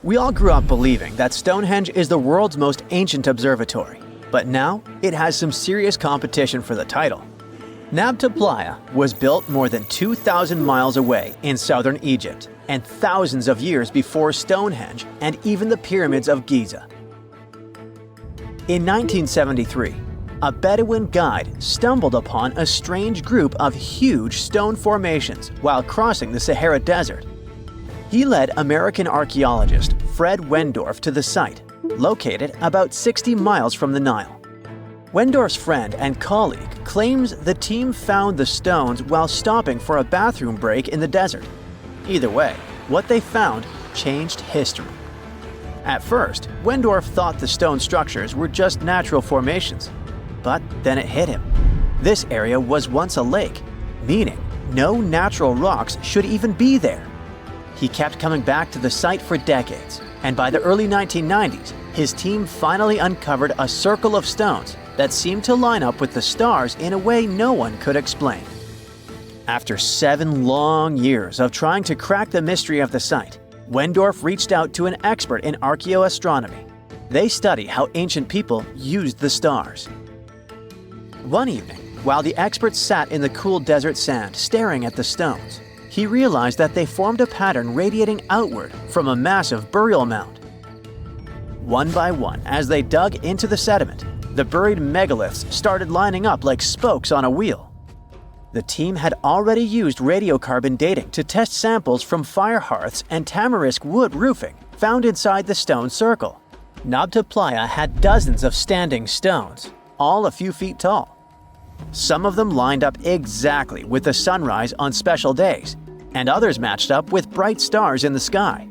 We all grew up believing that Stonehenge is the world's most ancient observatory, but now it has some serious competition for the title. Nabta Playa was built more than 2,000 miles away in southern Egypt and thousands of years before Stonehenge and even the pyramids of Giza. In 1973, a Bedouin guide stumbled upon a strange group of huge stone formations while crossing the Sahara Desert. He led American archaeologist Fred Wendorf to the site, located about 60 miles from the Nile. Wendorf's friend and colleague claims the team found the stones while stopping for a bathroom break in the desert. Either way, what they found changed history. At first, Wendorf thought the stone structures were just natural formations. But then it hit him. This area was once a lake, meaning no natural rocks should even be there. He kept coming back to the site for decades, and by the early 1990s, his team finally uncovered a circle of stones that seemed to line up with the stars in a way no one could explain. After 7 long years of trying to crack the mystery of the site, Wendorf reached out to an expert in archaeoastronomy. They study how ancient people used the stars. One evening, while the expert sat in the cool desert sand staring at the stones, he realized that they formed a pattern radiating outward from a massive burial mound. One by one, as they dug into the sediment, the buried megaliths started lining up like spokes on a wheel. The team had already used radiocarbon dating to test samples from fire hearths and tamarisk wood roofing found inside the stone circle. Nabta Playa had dozens of standing stones, all a few feet tall. Some of them lined up exactly with the sunrise on special days, and others matched up with bright stars in the sky.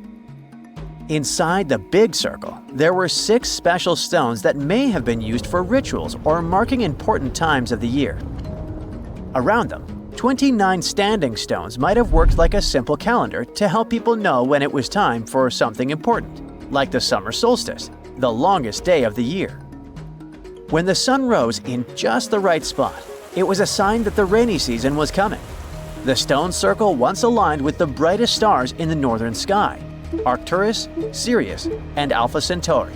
Inside the big circle, there were 6 special stones that may have been used for rituals or marking important times of the year. Around them, 29 standing stones might have worked like a simple calendar to help people know when it was time for something important, like the summer solstice, the longest day of the year. When the sun rose in just the right spot, it was a sign that the rainy season was coming. The stone circle once aligned with the brightest stars in the northern sky: Arcturus, Sirius, and Alpha Centauri.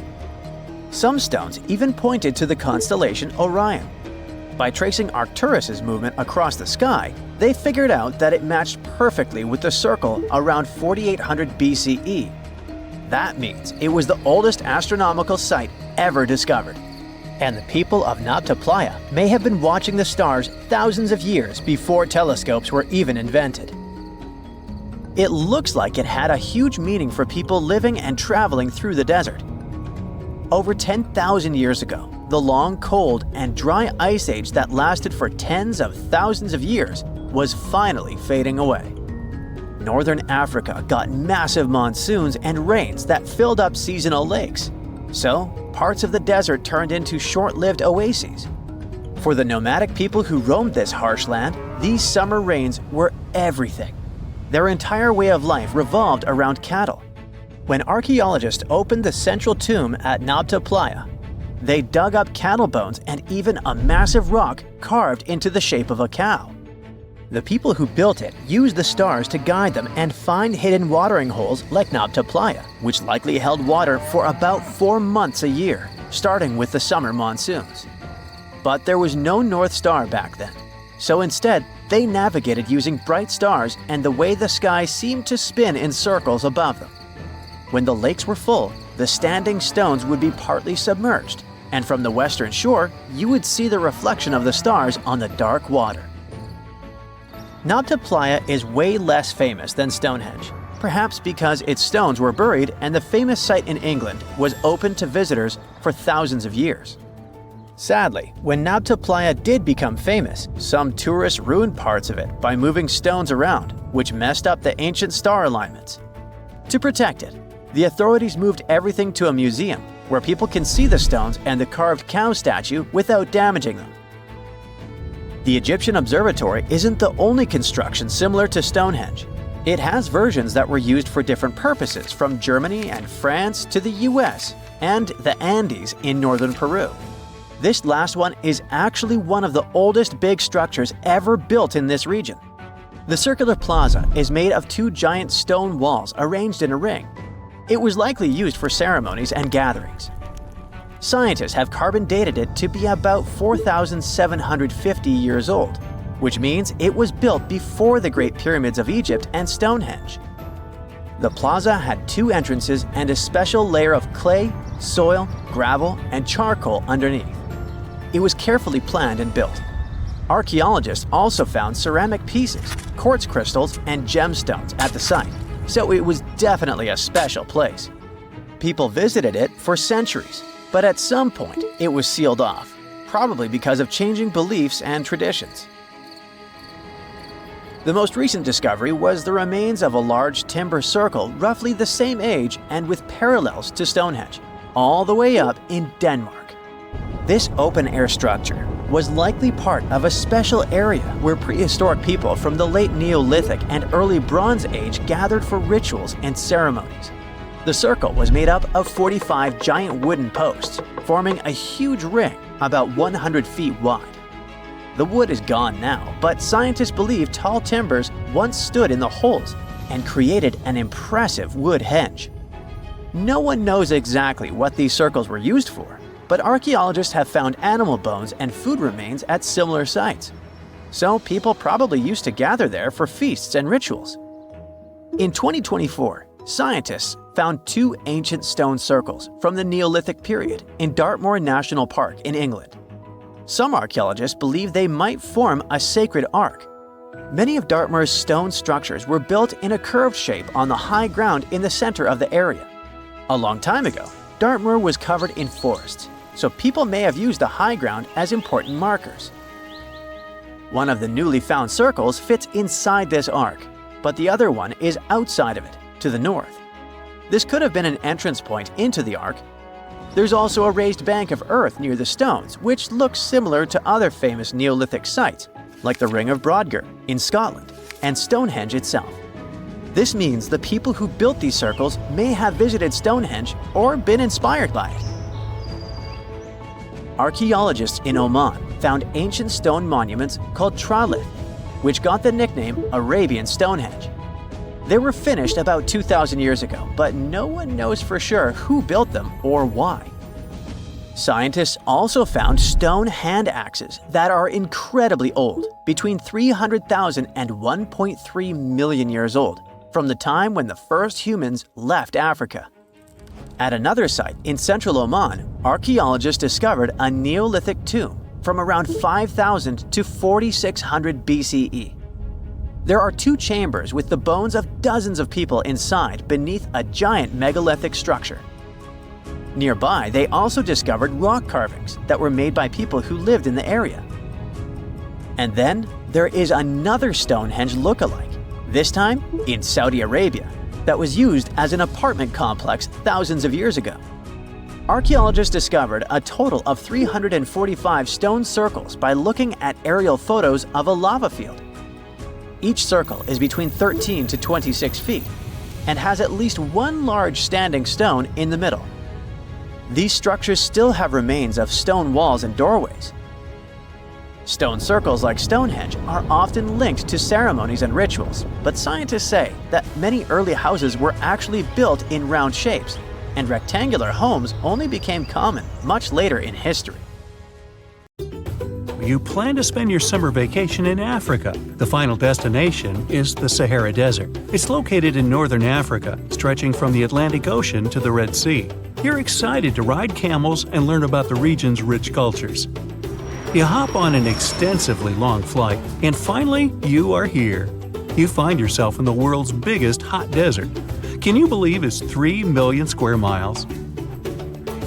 Some stones even pointed to the constellation Orion. By tracing Arcturus's movement across the sky, they figured out that it matched perfectly with the circle around 4800 BCE. That means it was the oldest astronomical site ever discovered. And the people of Nabta Playa may have been watching the stars thousands of years before telescopes were even invented. It looks like it had a huge meaning for people living and traveling through the desert. Over 10,000 years ago, the long, cold, and dry ice age that lasted for tens of thousands of years was finally fading away. Northern Africa got massive monsoons and rains that filled up seasonal lakes. So, parts of the desert turned into short-lived oases. For the nomadic people who roamed this harsh land, these summer rains were everything. Their entire way of life revolved around cattle. When archaeologists opened the central tomb at Nabta Playa, they dug up cattle bones and even a massive rock carved into the shape of a cow. The people who built it used the stars to guide them and find hidden watering holes like Nabta Playa, which likely held water for about 4 months a year, starting with the summer monsoons. But there was no North Star back then, so instead they navigated using bright stars and the way the sky seemed to spin in circles above them. When the lakes were full, the standing stones would be partly submerged, and from the western shore, you would see the reflection of the stars on the dark water. Nabta Playa is way less famous than Stonehenge, perhaps because its stones were buried and the famous site in England was open to visitors for thousands of years. Sadly, when Nabta Playa did become famous, some tourists ruined parts of it by moving stones around, which messed up the ancient star alignments. To protect it, the authorities moved everything to a museum where people can see the stones and the carved cow statue without damaging them. The Egyptian observatory isn't the only construction similar to Stonehenge. It has versions that were used for different purposes from Germany and France to the US and the Andes in northern Peru. This last one is actually one of the oldest big structures ever built in this region. The circular plaza is made of 2 giant stone walls arranged in a ring. It was likely used for ceremonies and gatherings. Scientists have carbon dated it to be about 4,750 years old, which means it was built before the Great Pyramids of Egypt and Stonehenge. The plaza had 2 entrances and a special layer of clay, soil, gravel, and charcoal underneath. It was carefully planned and built. Archaeologists also found ceramic pieces, quartz crystals, and gemstones at the site, so it was definitely a special place. People visited it for centuries, but at some point it was sealed off, probably because of changing beliefs and traditions. The most recent discovery was the remains of a large timber circle roughly the same age and with parallels to Stonehenge, all the way up in Denmark. This open-air structure was likely part of a special area where prehistoric people from the late Neolithic and early Bronze Age gathered for rituals and ceremonies. The circle was made up of 45 giant wooden posts, forming a huge ring about 100 feet wide. The wood is gone now, but scientists believe tall timbers once stood in the holes and created an impressive wood henge. No one knows exactly what these circles were used for, but archaeologists have found animal bones and food remains at similar sites. So people probably used to gather there for feasts and rituals. In 2024, scientists found 2 ancient stone circles from the Neolithic period in Dartmoor National Park in England. Some archaeologists believe they might form a sacred ark. Many of Dartmoor's stone structures were built in a curved shape on the high ground in the center of the area. A long time ago, Dartmoor was covered in forests, so people may have used the high ground as important markers. One of the newly found circles fits inside this ark, but the other one is outside of it, to the north. This could have been an entrance point into the ark. There's also a raised bank of earth near the stones, which looks similar to other famous Neolithic sites, like the Ring of Brodgar in Scotland and Stonehenge itself. This means the people who built these circles may have visited Stonehenge or been inspired by it. Archaeologists in Oman found ancient stone monuments called tralith, which got the nickname Arabian Stonehenge. They were finished about 2,000 years ago, but no one knows for sure who built them or why. Scientists also found stone hand axes that are incredibly old, between 300,000 and 1.3 million years old, from the time when the first humans left Africa. At another site in central Oman, archaeologists discovered a Neolithic tomb from around 5,000 to 4,600 BCE. There are 2 chambers with the bones of dozens of people inside beneath a giant megalithic structure. Nearby, they also discovered rock carvings that were made by people who lived in the area. And then there is another Stonehenge look-alike, this time in Saudi Arabia, that was used as an apartment complex thousands of years ago. Archaeologists discovered a total of 345 stone circles by looking at aerial photos of a lava field. Each circle is between 13 to 26 feet and has at least one large standing stone in the middle. These structures still have remains of stone walls and doorways. Stone circles like Stonehenge are often linked to ceremonies and rituals, but scientists say that many early houses were actually built in round shapes, and rectangular homes only became common much later in history. You plan to spend your summer vacation in Africa. The final destination is the Sahara Desert. It's located in northern Africa, stretching from the Atlantic Ocean to the Red Sea. You're excited to ride camels and learn about the region's rich cultures. You hop on an extensively long flight, and finally, you are here. You find yourself in the world's biggest hot desert. Can you believe it's 3 million square miles?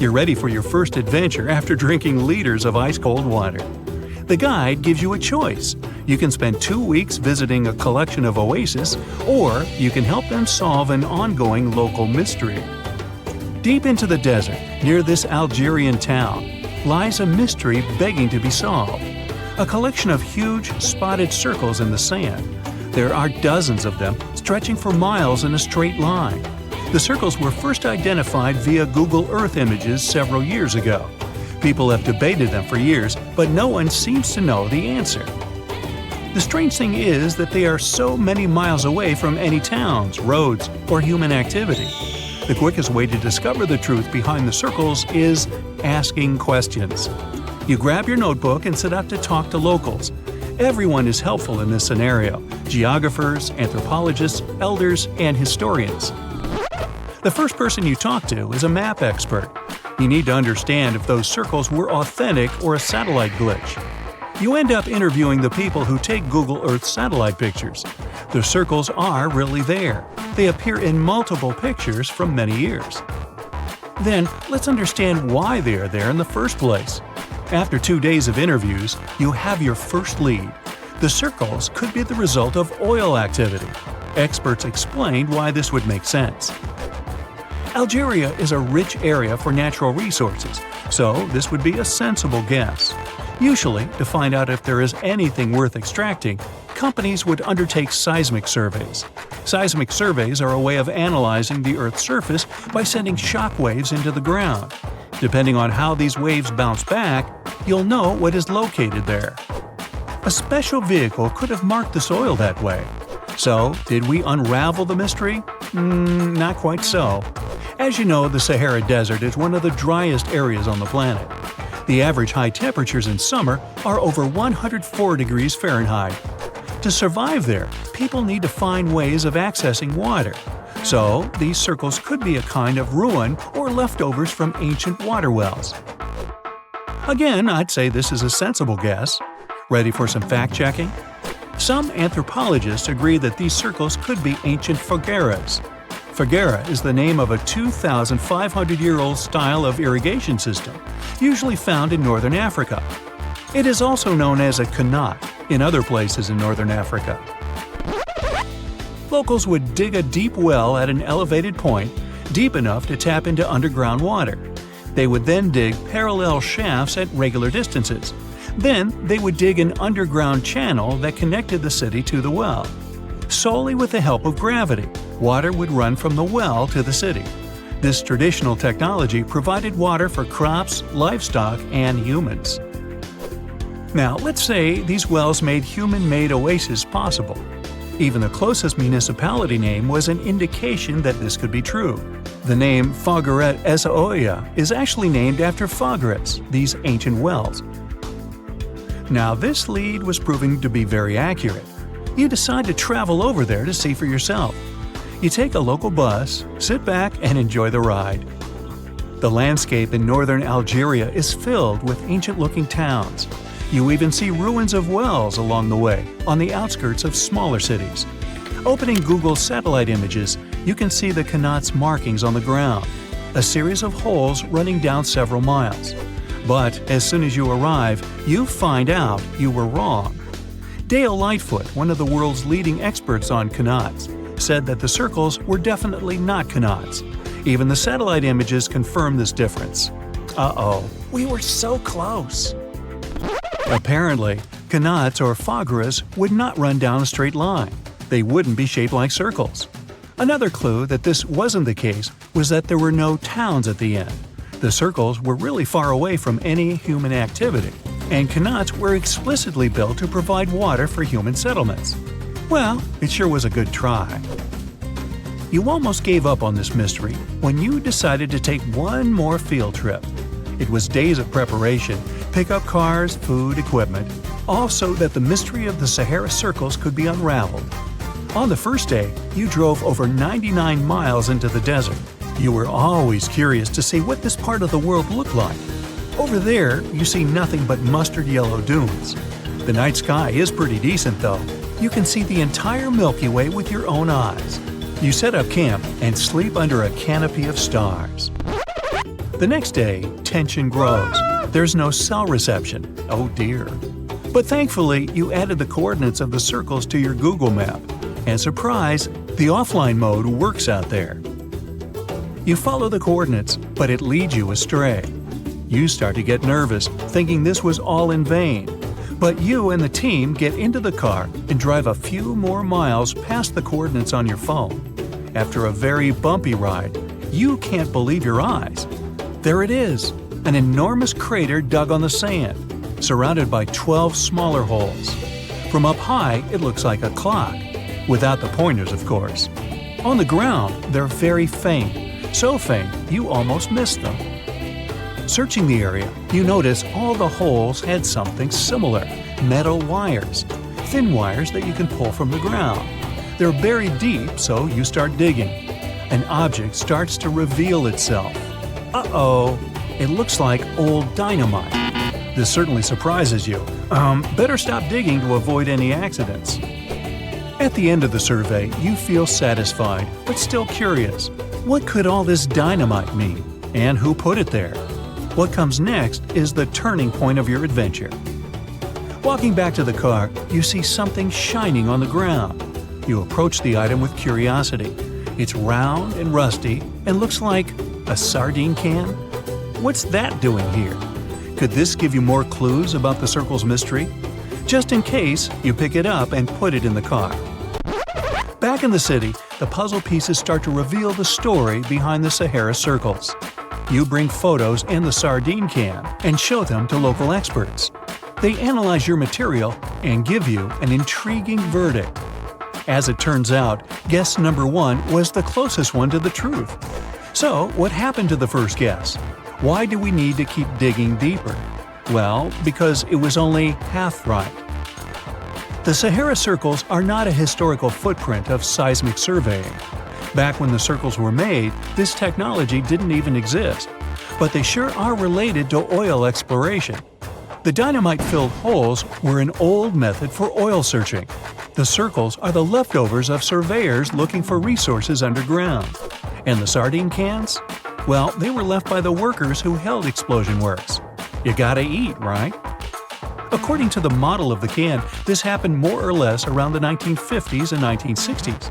You're ready for your first adventure after drinking liters of ice-cold water. The guide gives you a choice. You can spend 2 weeks visiting a collection of oases, or you can help them solve an ongoing local mystery. Deep into the desert, near this Algerian town, lies a mystery begging to be solved. A collection of huge, spotted circles in the sand. There are dozens of them, stretching for miles in a straight line. The circles were first identified via Google Earth images several years ago. People have debated them for years, but no one seems to know the answer. The strange thing is that they are so many miles away from any towns, roads, or human activity. The quickest way to discover the truth behind the circles is asking questions. You grab your notebook and set out to talk to locals. Everyone is helpful in this scenario: geographers, anthropologists, elders, and historians. The first person you talk to is a map expert. You need to understand if those circles were authentic or a satellite glitch. You end up interviewing the people who take Google Earth satellite pictures. The circles are really there. They appear in multiple pictures from many years. Then, let's understand why they are there in the first place. After 2 days of interviews, you have your first lead. The circles could be the result of oil activity. Experts explained why this would make sense. Algeria is a rich area for natural resources, so this would be a sensible guess. Usually, to find out if there is anything worth extracting, companies would undertake seismic surveys. Seismic surveys are a way of analyzing the Earth's surface by sending shock waves into the ground. Depending on how these waves bounce back, you'll know what is located there. A special vehicle could have marked the soil that way. So, did we unravel the mystery? Not quite so. As you know, the Sahara Desert is one of the driest areas on the planet. The average high temperatures in summer are over 104 degrees Fahrenheit. To survive there, people need to find ways of accessing water. So, these circles could be a kind of ruin or leftovers from ancient water wells. Again, I'd say this is a sensible guess. Ready for some fact-checking? Some anthropologists agree that these circles could be ancient fogueras. Foguera is the name of a 2,500-year-old style of irrigation system, usually found in northern Africa. It is also known as a qanat in other places in northern Africa. Locals would dig a deep well at an elevated point, deep enough to tap into underground water. They would then dig parallel shafts at regular distances. Then, they would dig an underground channel that connected the city to the well. Solely with the help of gravity, water would run from the well to the city. This traditional technology provided water for crops, livestock, and humans. Now, let's say these wells made human-made oases possible. Even the closest municipality name was an indication that this could be true. The name Fogueret Esaoia is actually named after Fogueres, these ancient wells. Now, this lead was proving to be very accurate. You decide to travel over there to see for yourself. You take a local bus, sit back, and enjoy the ride. The landscape in northern Algeria is filled with ancient-looking towns. You even see ruins of wells along the way, on the outskirts of smaller cities. Opening Google's satellite images, you can see the qanat's markings on the ground, a series of holes running down several miles. But as soon as you arrive, you find out you were wrong. Dale Lightfoot, one of the world's leading experts on qanats, said that the circles were definitely not qanats. Even the satellite images confirm this difference. Uh-oh, we were so close! Apparently, qanats or fogueras would not run down a straight line. They wouldn't be shaped like circles. Another clue that this wasn't the case was that there were no towns at the end. The circles were really far away from any human activity, and qanats were explicitly built to provide water for human settlements. Well, it sure was a good try. You almost gave up on this mystery when you decided to take one more field trip. It was days of preparation, pick up cars, food, equipment, all so that the mystery of the Sahara Circles could be unraveled. On the first day, you drove over 99 miles into the desert. You were always curious to see what this part of the world looked like. Over there, you see nothing but mustard yellow dunes. The night sky is pretty decent though. You can see the entire Milky Way with your own eyes. You set up camp and sleep under a canopy of stars. The next day, tension grows. There's no cell reception. Oh dear. But thankfully, you added the coordinates of the circles to your Google map. And surprise, the offline mode works out there. You follow the coordinates, but it leads you astray. You start to get nervous, thinking this was all in vain. But you and the team get into the car and drive a few more miles past the coordinates on your phone. After a very bumpy ride, you can't believe your eyes. There it is, an enormous crater dug on the sand, surrounded by 12 smaller holes. From up high, it looks like a clock, without the pointers, of course. On the ground, they're very faint, So faint you almost missed them. Searching the area, you notice all the holes had something similar: metal wires, thin wires that you can pull from the ground. They're buried deep, so you start digging. An object starts to reveal itself. Uh-oh, it looks like old dynamite. This certainly surprises you. Better stop digging to avoid any accidents. At the end of the survey, you feel satisfied, but still curious. What could all this dynamite mean? And who put it there? What comes next is the turning point of your adventure. Walking back to the car, you see something shining on the ground. You approach the item with curiosity. It's round and rusty and looks like a sardine can. What's that doing here? Could this give you more clues about the circle's mystery? Just in case, you pick it up and put it in the car. Back in the city, the puzzle pieces start to reveal the story behind the Sahara circles. You bring photos in the sardine can and show them to local experts. They analyze your material and give you an intriguing verdict. As it turns out, guess number 1 was the closest one to the truth. So, what happened to the first guess? Why do we need to keep digging deeper? Well, because it was only half right. The Sahara circles are not a historical footprint of seismic surveying. Back when the circles were made, this technology didn't even exist. But they sure are related to oil exploration. The dynamite-filled holes were an old method for oil searching. The circles are the leftovers of surveyors looking for resources underground. And the sardine cans? Well, they were left by the workers who held explosion works. You gotta eat, right? According to the model of the can, this happened more or less around the 1950s and 1960s.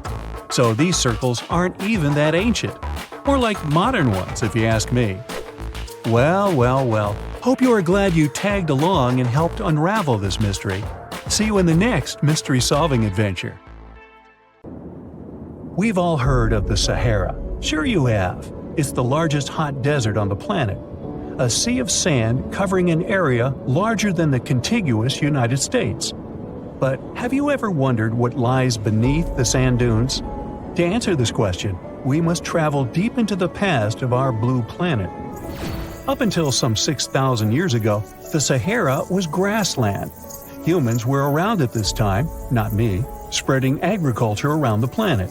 So these circles aren't even that ancient. More like modern ones, if you ask me. Well. Hope you are glad you tagged along and helped unravel this mystery. See you in the next mystery-solving adventure. We've all heard of the Sahara. Sure you have. It's the largest hot desert on the planet. A sea of sand covering an area larger than the contiguous United States. But have you ever wondered what lies beneath the sand dunes? To answer this question, we must travel deep into the past of our blue planet. Up until some 6,000 years ago, the Sahara was grassland. Humans were around at this time, not me, spreading agriculture around the planet.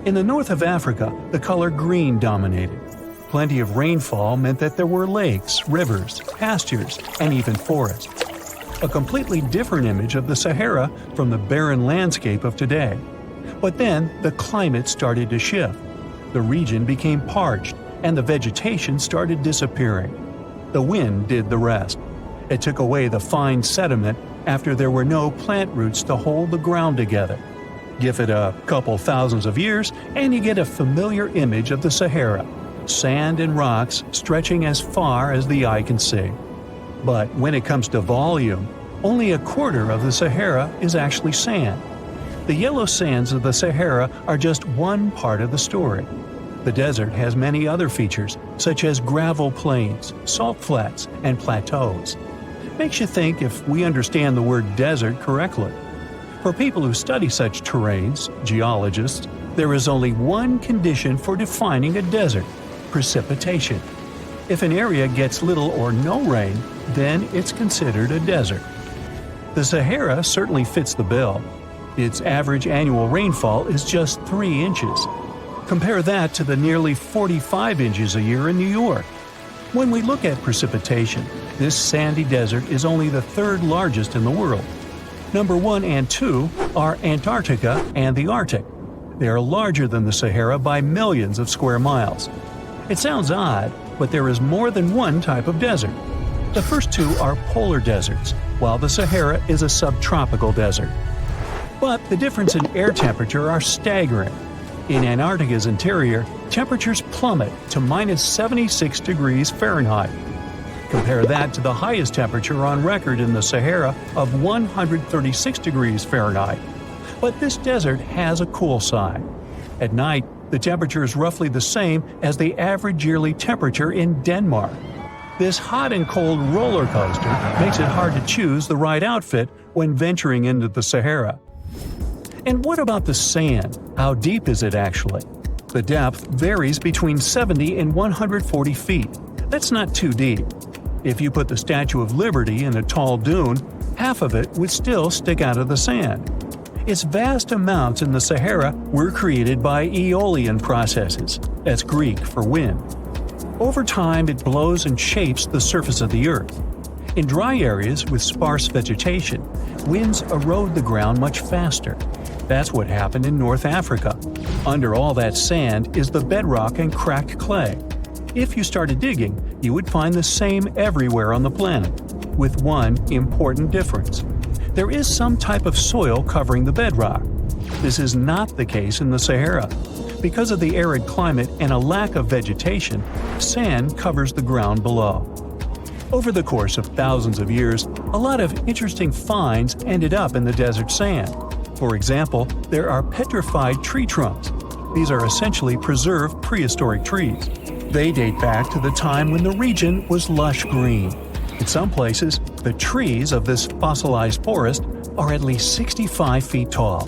In the north of Africa, the color green dominated. Plenty of rainfall meant that there were lakes, rivers, pastures, and even forests. A completely different image of the Sahara from the barren landscape of today. But then the climate started to shift. The region became parched, and the vegetation started disappearing. The wind did the rest. It took away the fine sediment after there were no plant roots to hold the ground together. Give it a couple thousands of years, and you get a familiar image of the Sahara. Sand and rocks stretching as far as the eye can see. But when it comes to volume, only a quarter of the Sahara is actually sand. The yellow sands of the Sahara are just one part of the story. The desert has many other features, such as gravel plains, salt flats, and plateaus. Makes you think if we understand the word desert correctly. For people who study such terrains, geologists, there is only one condition for defining a desert: precipitation. If an area gets little or no rain, then it's considered a desert. The Sahara certainly fits the bill. Its average annual rainfall is just 3 inches. Compare that to the nearly 45 inches a year in New York. When we look at precipitation, this sandy desert is only the 3rd largest in the world. Number 1 and 2 are Antarctica and the Arctic. They are larger than the Sahara by millions of square miles. It sounds odd, but there is more than one type of desert. The first 2 are polar deserts, while the Sahara is a subtropical desert. But the difference in air temperature are staggering. In Antarctica's interior, temperatures plummet to minus 76 degrees Fahrenheit. Compare that to the highest temperature on record in the Sahara of 136 degrees Fahrenheit. But this desert has a cool side. At night, the temperature is roughly the same as the average yearly temperature in Denmark. This hot and cold roller coaster makes it hard to choose the right outfit when venturing into the Sahara. And what about the sand? How deep is it actually? The depth varies between 70 and 140 feet. That's not too deep. If you put the Statue of Liberty in a tall dune, half of it would still stick out of the sand. Its vast amounts in the Sahara were created by aeolian processes. That's Greek for wind. Over time, it blows and shapes the surface of the earth. In dry areas with sparse vegetation, winds erode the ground much faster. That's what happened in North Africa. Under all that sand is the bedrock and cracked clay. If you started digging, you would find the same everywhere on the planet, with one important difference. There is some type of soil covering the bedrock. This is not the case in the Sahara. Because of the arid climate and a lack of vegetation, sand covers the ground below. Over the course of thousands of years, a lot of interesting finds ended up in the desert sand. For example, there are petrified tree trunks. These are essentially preserved prehistoric trees. They date back to the time when the region was lush green. In some places, the trees of this fossilized forest are at least 65 feet tall.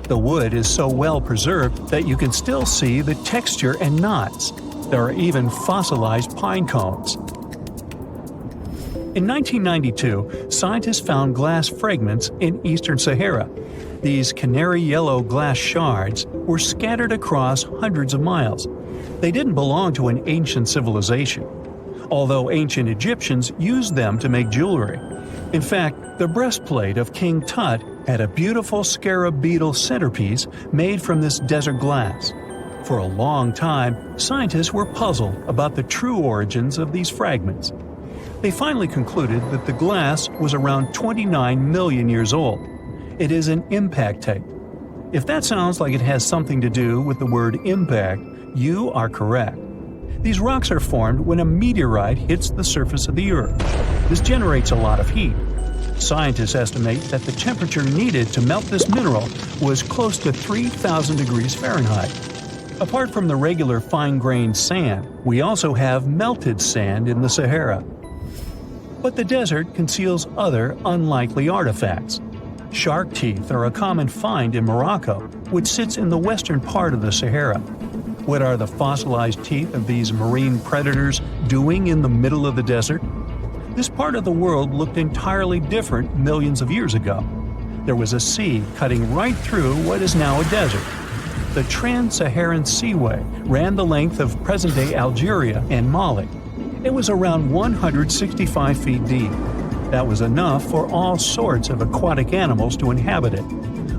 The wood is so well preserved that you can still see the texture and knots. There are even fossilized pine cones. In 1992, scientists found glass fragments in eastern Sahara. These canary yellow glass shards were scattered across hundreds of miles. They didn't belong to an ancient civilization, although ancient Egyptians used them to make jewelry. In fact, the breastplate of King Tut had a beautiful scarab beetle centerpiece made from this desert glass. For a long time, scientists were puzzled about the true origins of these fragments. They finally concluded that the glass was around 29 million years old. It is an impact tape. If that sounds like it has something to do with the word impact, you are correct. These rocks are formed when a meteorite hits the surface of the Earth. This generates a lot of heat. Scientists estimate that the temperature needed to melt this mineral was close to 3,000 degrees Fahrenheit. Apart from the regular fine-grained sand, we also have melted sand in the Sahara. But the desert conceals other unlikely artifacts. Shark teeth are a common find in Morocco, which sits in the western part of the Sahara. What are the fossilized teeth of these marine predators doing in the middle of the desert? This part of the world looked entirely different millions of years ago. There was a sea cutting right through what is now a desert. The Trans-Saharan Seaway ran the length of present-day Algeria and Mali. It was around 165 feet deep. That was enough for all sorts of aquatic animals to inhabit it.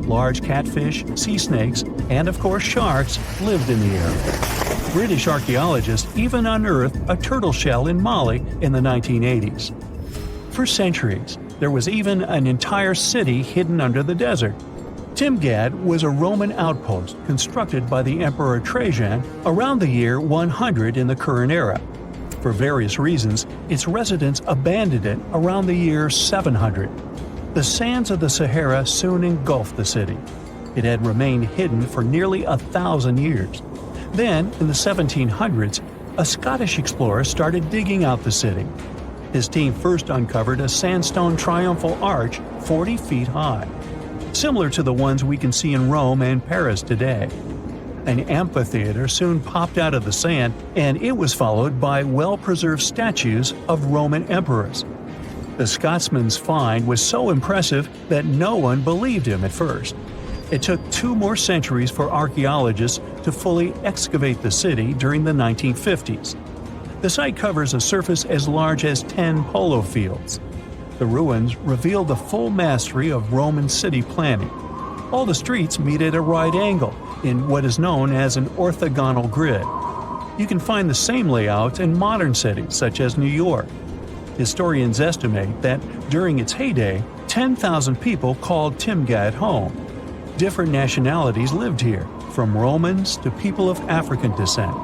Large catfish, sea snakes, and of course sharks lived in the area. British archaeologists even unearthed a turtle shell in Mali in the 1980s. For centuries, there was even an entire city hidden under the desert. Timgad was a Roman outpost constructed by the Emperor Trajan around the year 100 in the current era. For various reasons, its residents abandoned it around the year 700. The sands of the Sahara soon engulfed the city. It had remained hidden for nearly 1,000 years. Then, in the 1700s, a Scottish explorer started digging out the city. His team first uncovered a sandstone triumphal arch 40 feet high, similar to the ones we can see in Rome and Paris today. An amphitheater soon popped out of the sand, and it was followed by well-preserved statues of Roman emperors. The Scotsman's find was so impressive that no one believed him at first. It took 2 more centuries for archaeologists to fully excavate the city during the 1950s. The site covers a surface as large as 10 polo fields. The ruins reveal the full mastery of Roman city planning. All the streets meet at a right angle in what is known as an orthogonal grid. You can find the same layout in modern cities such as New York. Historians estimate that during its heyday, 10,000 people called Timgad home. Different nationalities lived here, from Romans to people of African descent.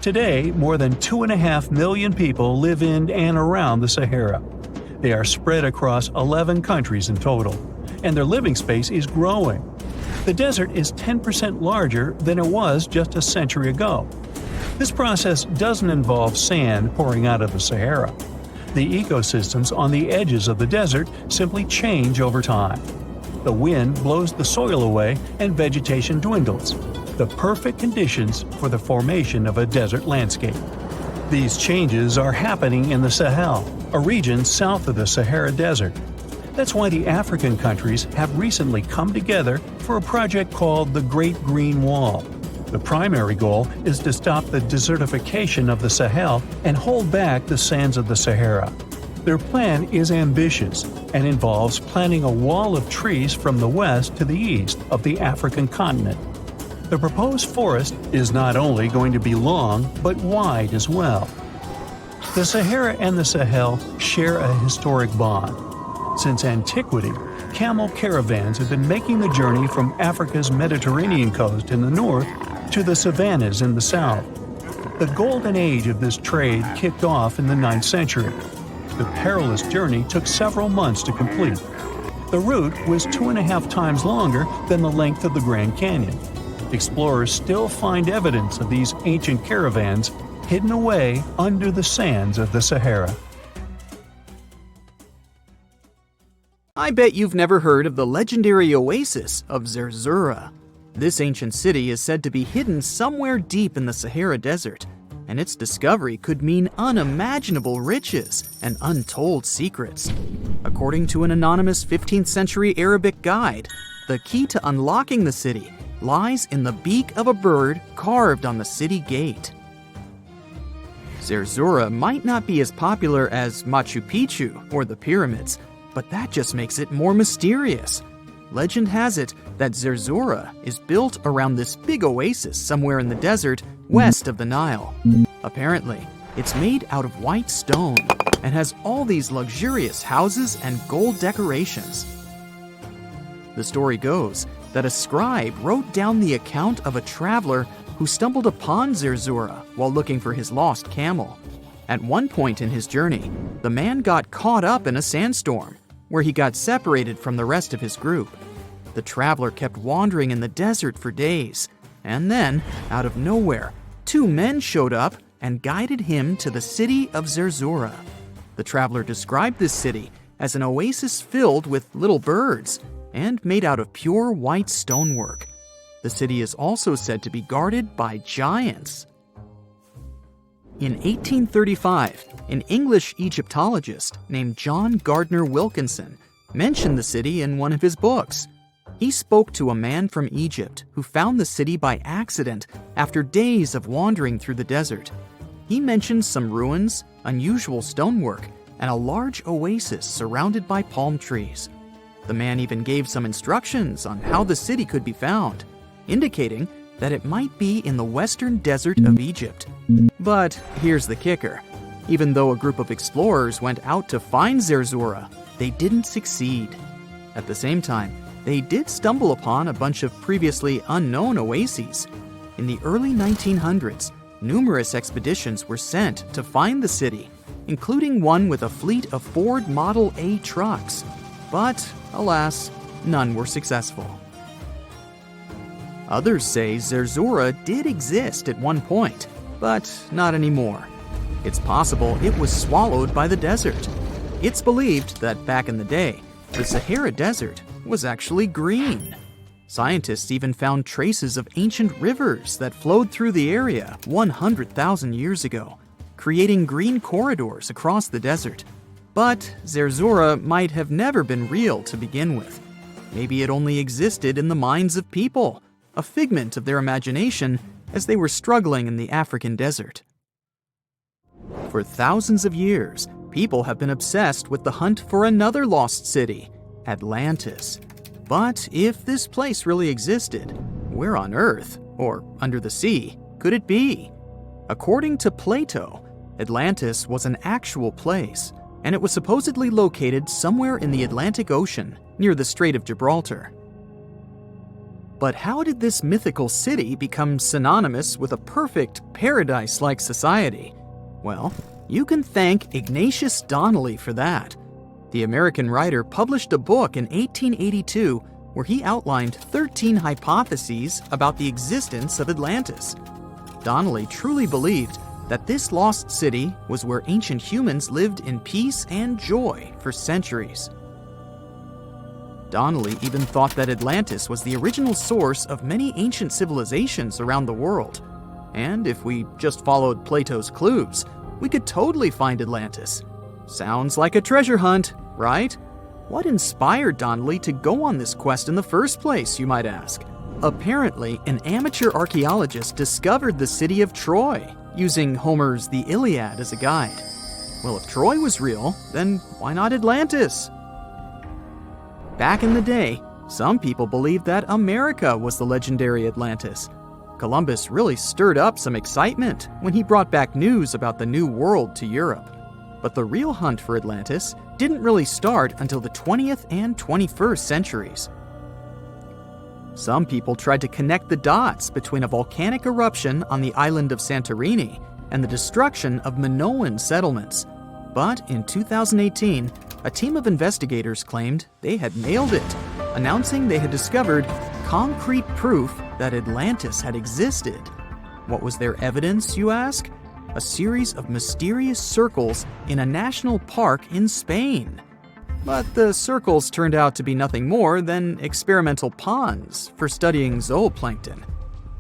Today, more than 2.5 million people live in and around the Sahara. They are spread across 11 countries in total, and their living space is growing. The desert is 10% larger than it was just a century ago. This process doesn't involve sand pouring out of the Sahara. The ecosystems on the edges of the desert simply change over time. The wind blows the soil away and vegetation dwindles. the perfect conditions for the formation of a desert landscape. These changes are happening in the Sahel, a region south of the Sahara Desert. That's why the African countries have recently come together for a project called the Great Green Wall. The primary goal is to stop the desertification of the Sahel and hold back the sands of the Sahara. Their plan is ambitious and involves planting a wall of trees from the west to the east of the African continent. The proposed forest is not only going to be long, but wide as well. The Sahara and the Sahel share a historic bond. Since antiquity, camel caravans have been making the journey from Africa's Mediterranean coast in the north to the savannas in the south. The golden age of this trade kicked off in the 9th century. The perilous journey took several months to complete. The route was 2.5 times longer than the length of the Grand Canyon. Explorers still find evidence of these ancient caravans hidden away under the sands of the Sahara. I bet you've never heard of the legendary oasis of Zerzura. This ancient city is said to be hidden somewhere deep in the Sahara Desert, and its discovery could mean unimaginable riches and untold secrets. According to an anonymous 15th century Arabic guide, the key to unlocking the city lies in the beak of a bird carved on the city gate. Zerzura might not be as popular as Machu Picchu or the pyramids, but that just makes it more mysterious. Legend has it that Zerzura is built around this big oasis somewhere in the desert west of the Nile. Apparently, it's made out of white stone and has all these luxurious houses and gold decorations. The story goes that a scribe wrote down the account of a traveler who stumbled upon Zerzura while looking for his lost camel. At one point in his journey, the man got caught up in a sandstorm, where he got separated from the rest of his group. The traveler kept wandering in the desert for days, and then, out of nowhere, 2 men showed up and guided him to the city of Zerzura. The traveler described this city as an oasis filled with little birds and made out of pure white stonework. The city is also said to be guarded by giants. In 1835, an English Egyptologist named John Gardner Wilkinson mentioned the city in one of his books. He spoke to a man from Egypt who found the city by accident after days of wandering through the desert. He mentioned some ruins, unusual stonework, and a large oasis surrounded by palm trees. The man even gave some instructions on how the city could be found, indicating that it might be in the western desert of Egypt. But here's the kicker. Even though a group of explorers went out to find Zerzura, they didn't succeed. At the same time, they did stumble upon a bunch of previously unknown oases. In the early 1900s, numerous expeditions were sent to find the city, including one with a fleet of Ford Model A trucks. But, alas, none were successful. Others say Zerzura did exist at one point, but not anymore. It's possible it was swallowed by the desert. It's believed that back in the day, the Sahara Desert was actually green. Scientists even found traces of ancient rivers that flowed through the area 100,000 years ago, creating green corridors across the desert. But Zerzura might have never been real to begin with. Maybe it only existed in the minds of people, a figment of their imagination as they were struggling in the African desert. For thousands of years, people have been obsessed with the hunt for another lost city, Atlantis. But if this place really existed, where on Earth, or under the sea, could it be? According to Plato, Atlantis was an actual place, and it was supposedly located somewhere in the Atlantic Ocean, near the Strait of Gibraltar. But how did this mythical city become synonymous with a perfect, paradise-like society? Well, you can thank Ignatius Donnelly for that. The American writer published a book in 1882 where he outlined 13 hypotheses about the existence of Atlantis. Donnelly truly believed that this lost city was where ancient humans lived in peace and joy for centuries. Donnelly even thought that Atlantis was the original source of many ancient civilizations around the world. And if we just followed Plato's clues, we could totally find Atlantis. Sounds like a treasure hunt, right? What inspired Donnelly to go on this quest in the first place, you might ask? Apparently, an amateur archaeologist discovered the city of Troy, using Homer's The Iliad as a guide. Well, if Troy was real, then why not Atlantis? Back in the day, some people believed that America was the legendary Atlantis. Columbus really stirred up some excitement when he brought back news about the New World to Europe. But the real hunt for Atlantis didn't really start until the 20th and 21st centuries. Some people tried to connect the dots between a volcanic eruption on the island of Santorini and the destruction of Minoan settlements. But in 2018, a team of investigators claimed they had nailed it, announcing they had discovered concrete proof that Atlantis had existed. What was their evidence, you ask? A series of mysterious circles in a national park in Spain. But the circles turned out to be nothing more than experimental ponds for studying zooplankton.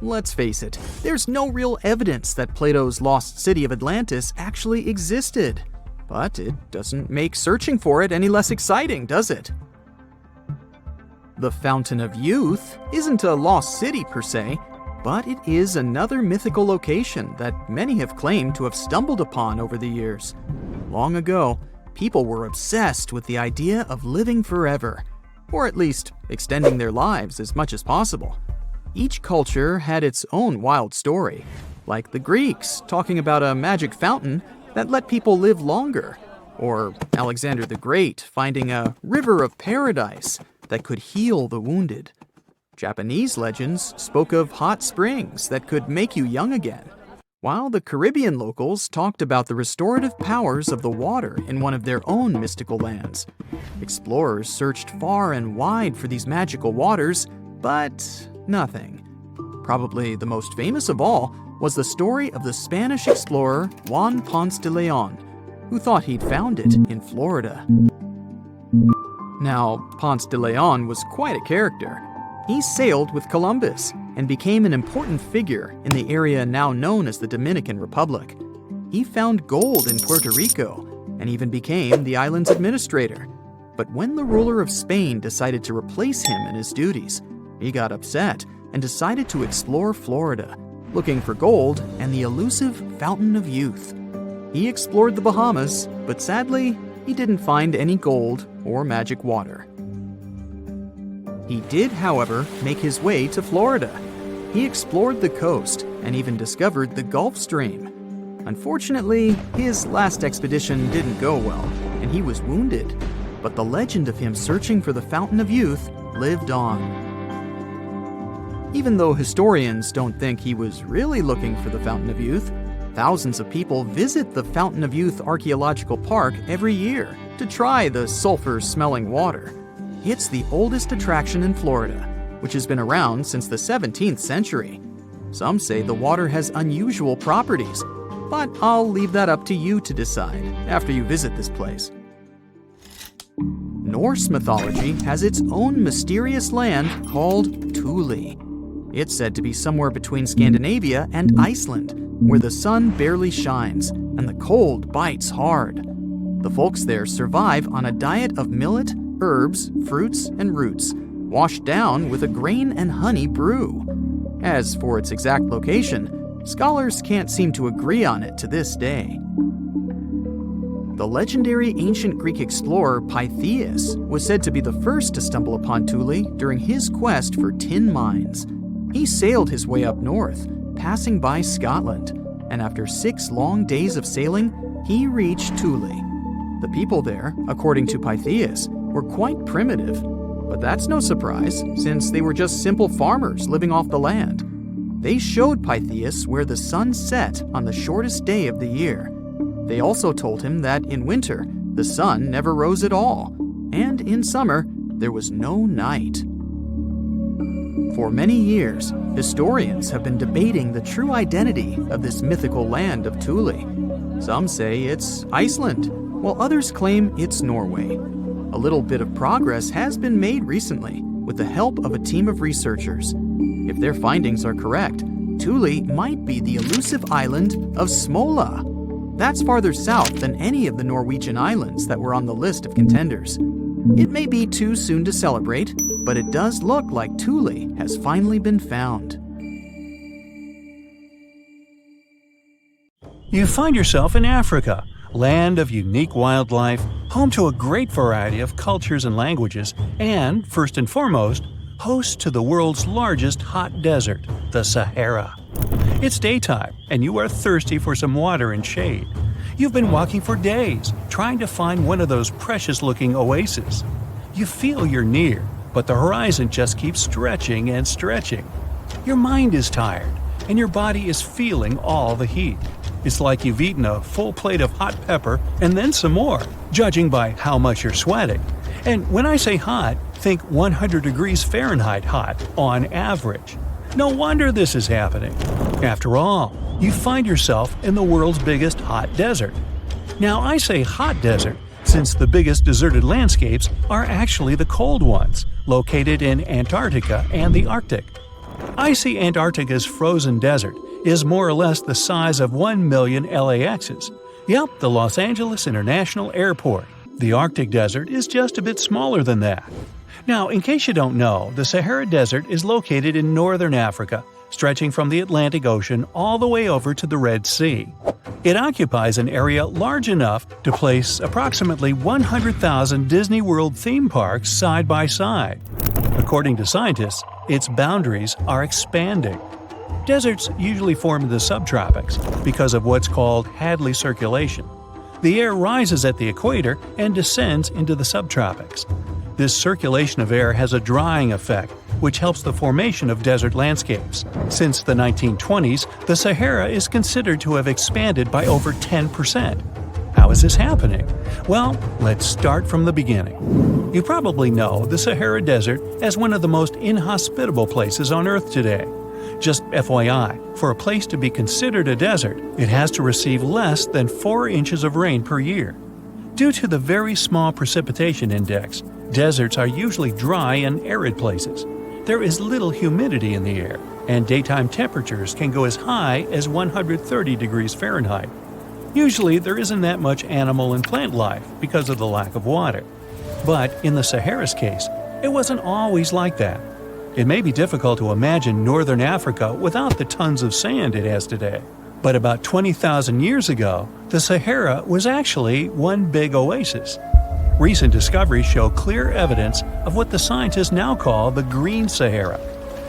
Let's face it, there's no real evidence that Plato's lost city of Atlantis actually existed. But it doesn't make searching for it any less exciting, does it? The Fountain of Youth isn't a lost city per se, but it is another mythical location that many have claimed to have stumbled upon over the years. Long ago, people were obsessed with the idea of living forever, or at least extending their lives as much as possible. Each culture had its own wild story, like the Greeks talking about a magic fountain that let people live longer, or Alexander the Great finding a river of paradise that could heal the wounded. Japanese legends spoke of hot springs that could make you young again, while the Caribbean locals talked about the restorative powers of the water in one of their own mystical lands. Explorers searched far and wide for these magical waters, but nothing. Probably the most famous of all was the story of the Spanish explorer Juan Ponce de Leon, who thought he'd found it in Florida. Now, Ponce de Leon was quite a character. He sailed with Columbus and became an important figure in the area now known as the Dominican Republic. He found gold in Puerto Rico and even became the island's administrator. But when the ruler of Spain decided to replace him in his duties, he got upset and decided to explore Florida, looking for gold and the elusive Fountain of Youth. He explored the Bahamas, but sadly, he didn't find any gold or magic water. He did, however, make his way to Florida. He explored the coast and even discovered the Gulf Stream. Unfortunately, his last expedition didn't go well, and he was wounded. But the legend of him searching for the Fountain of Youth lived on. Even though historians don't think he was really looking for the Fountain of Youth, thousands of people visit the Fountain of Youth Archaeological Park every year to try the sulfur-smelling water. It's the oldest attraction in Florida, which has been around since the 17th century. Some say the water has unusual properties, but I'll leave that up to you to decide after you visit this place. Norse mythology has its own mysterious land called Thule. It's said to be somewhere between Scandinavia and Iceland, where the sun barely shines and the cold bites hard. The folks there survive on a diet of millet, herbs, fruits, and roots, washed down with a grain and honey brew. As for its exact location, scholars can't seem to agree on it to this day. The legendary ancient Greek explorer Pytheas was said to be the first to stumble upon Thule during his quest for tin mines. He sailed his way up north, passing by Scotland, and after 6 long days of sailing, he reached Thule. The people there, according to Pytheas, were quite primitive, but that's no surprise since they were just simple farmers living off the land. They showed Pytheas where the sun set on the shortest day of the year. They also told him that in winter, the sun never rose at all, and in summer, there was no night. For many years, historians have been debating the true identity of this mythical land of Thule. Some say it's Iceland, while others claim it's Norway. A little bit of progress has been made recently with the help of a team of researchers. If their findings are correct, Thule might be the elusive island of Smola. That's farther south than any of the Norwegian islands that were on the list of contenders. It may be too soon to celebrate, but it does look like Thule has finally been found. You find yourself in Africa, land of unique wildlife, home to a great variety of cultures and languages, and, first and foremost, host to the world's largest hot desert, the Sahara. It's daytime, and you are thirsty for some water and shade. You've been walking for days, trying to find one of those precious-looking oases. You feel you're near, but the horizon just keeps stretching and stretching. Your mind is tired, and your body is feeling all the heat. It's like you've eaten a full plate of hot pepper and then some more, judging by how much you're sweating. And when I say hot, think 100 degrees Fahrenheit hot, on average. No wonder this is happening. After all, you find yourself in the world's biggest hot desert. Now I say hot desert since the biggest deserted landscapes are actually the cold ones, located in Antarctica and the Arctic. Icy Antarctica's frozen desert is more or less the size of 1 million LAXs. Yep, the Los Angeles International Airport. The Arctic desert is just a bit smaller than that. Now, in case you don't know, the Sahara Desert is located in northern Africa, stretching from the Atlantic Ocean all the way over to the Red Sea. It occupies an area large enough to place approximately 100,000 Disney World theme parks side by side. According to scientists, its boundaries are expanding. Deserts usually form in the subtropics because of what's called Hadley circulation. The air rises at the equator and descends into the subtropics. This circulation of air has a drying effect, which helps the formation of desert landscapes. Since the 1920s, the Sahara is considered to have expanded by over 10%. How is this happening? Well, let's start from the beginning. You probably know the Sahara Desert as one of the most inhospitable places on Earth today. Just FYI, for a place to be considered a desert, it has to receive less than 4 inches of rain per year. Due to the very small precipitation index, deserts are usually dry and arid places. There is little humidity in the air, and daytime temperatures can go as high as 130 degrees Fahrenheit. Usually, there isn't that much animal and plant life because of the lack of water. But in the Sahara's case, it wasn't always like that. It may be difficult to imagine northern Africa without the tons of sand it has today. But about 20,000 years ago, the Sahara was actually one big oasis. Recent discoveries show clear evidence of what the scientists now call the Green Sahara.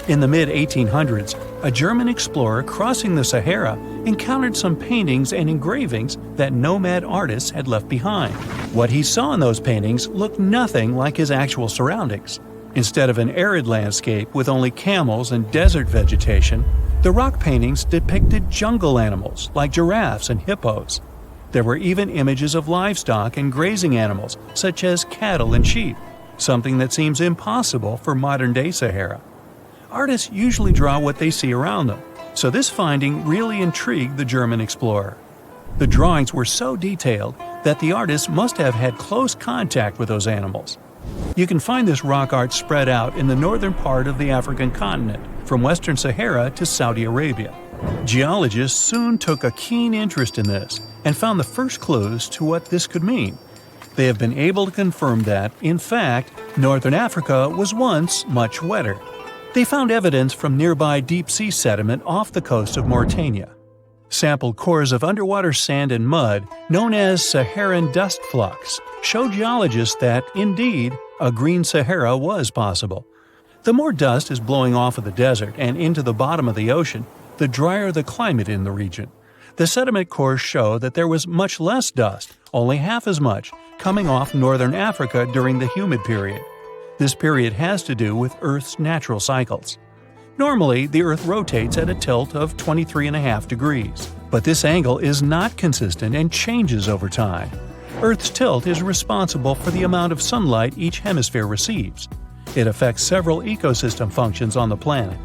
In the mid-1800s, a German explorer crossing the Sahara encountered some paintings and engravings that nomad artists had left behind. What he saw in those paintings looked nothing like his actual surroundings. Instead of an arid landscape with only camels and desert vegetation, the rock paintings depicted jungle animals like giraffes and hippos. There were even images of livestock and grazing animals such as cattle and sheep, something that seems impossible for modern-day Sahara. Artists usually draw what they see around them, so this finding really intrigued the German explorer. The drawings were so detailed that the artists must have had close contact with those animals. You can find this rock art spread out in the northern part of the African continent, from western Sahara to Saudi Arabia. Geologists soon took a keen interest in this and found the first clues to what this could mean. They have been able to confirm that, in fact, northern Africa was once much wetter. They found evidence from nearby deep-sea sediment off the coast of Mauritania. Sampled cores of underwater sand and mud, known as Saharan dust flux, show geologists that, indeed, a green Sahara was possible. The more dust is blowing off of the desert and into the bottom of the ocean, the drier the climate in the region. The sediment cores show that there was much less dust, only half as much, coming off northern Africa during the humid period. This period has to do with Earth's natural cycles. Normally, the Earth rotates at a tilt of 23.5 degrees, but this angle is not consistent and changes over time. Earth's tilt is responsible for the amount of sunlight each hemisphere receives. It affects several ecosystem functions on the planet.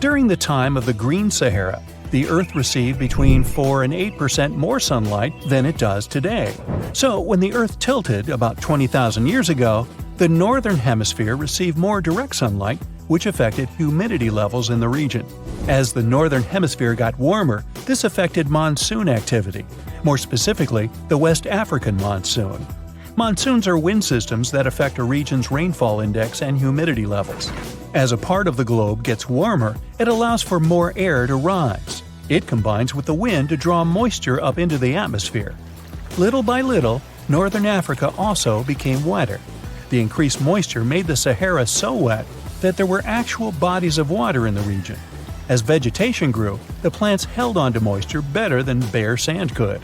During the time of the Green Sahara, the Earth received between 4 and 8% more sunlight than it does today. So when the Earth tilted about 20,000 years ago, the northern hemisphere received more direct sunlight, which affected humidity levels in the region. As the northern hemisphere got warmer, this affected monsoon activity, more specifically the West African monsoon. Monsoons are wind systems that affect a region's rainfall index and humidity levels. As a part of the globe gets warmer, it allows for more air to rise. It combines with the wind to draw moisture up into the atmosphere. Little by little, northern Africa also became wetter. The increased moisture made the Sahara so wet that there were actual bodies of water in the region. As vegetation grew, the plants held onto moisture better than bare sand could.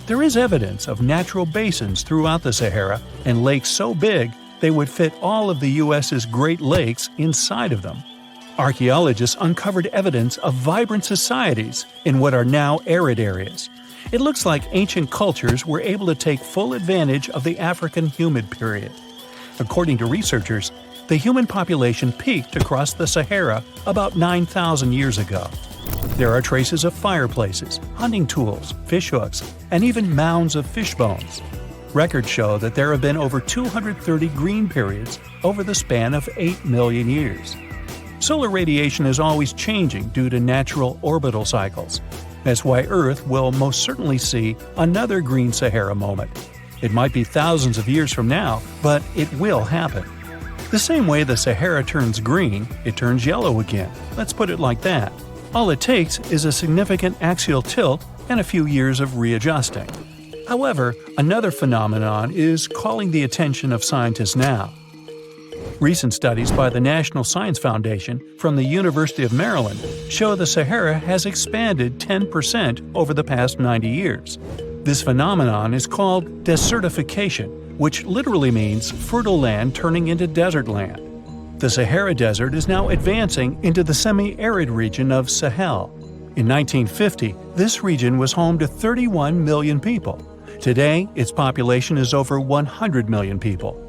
There is evidence of natural basins throughout the Sahara and lakes so big they would fit all of the U.S.'s Great Lakes inside of them. Archaeologists uncovered evidence of vibrant societies in what are now arid areas. It looks like ancient cultures were able to take full advantage of the African humid period. According to researchers, the human population peaked across the Sahara about 9,000 years ago. There are traces of fireplaces, hunting tools, fish hooks, and even mounds of fish bones. Records show that there have been over 230 green periods over the span of 8 million years. Solar radiation is always changing due to natural orbital cycles. That's why Earth will most certainly see another green Sahara moment. It might be thousands of years from now, but it will happen. The same way the Sahara turns green, it turns yellow again. Let's put it like that. All it takes is a significant axial tilt and a few years of readjusting. However, another phenomenon is calling the attention of scientists now. Recent studies by the National Science Foundation from the University of Maryland show the Sahara has expanded 10% over the past 90 years. This phenomenon is called desertification, which literally means fertile land turning into desert land. The Sahara Desert is now advancing into the semi-arid region of Sahel. In 1950, this region was home to 31 million people. Today, its population is over 100 million people.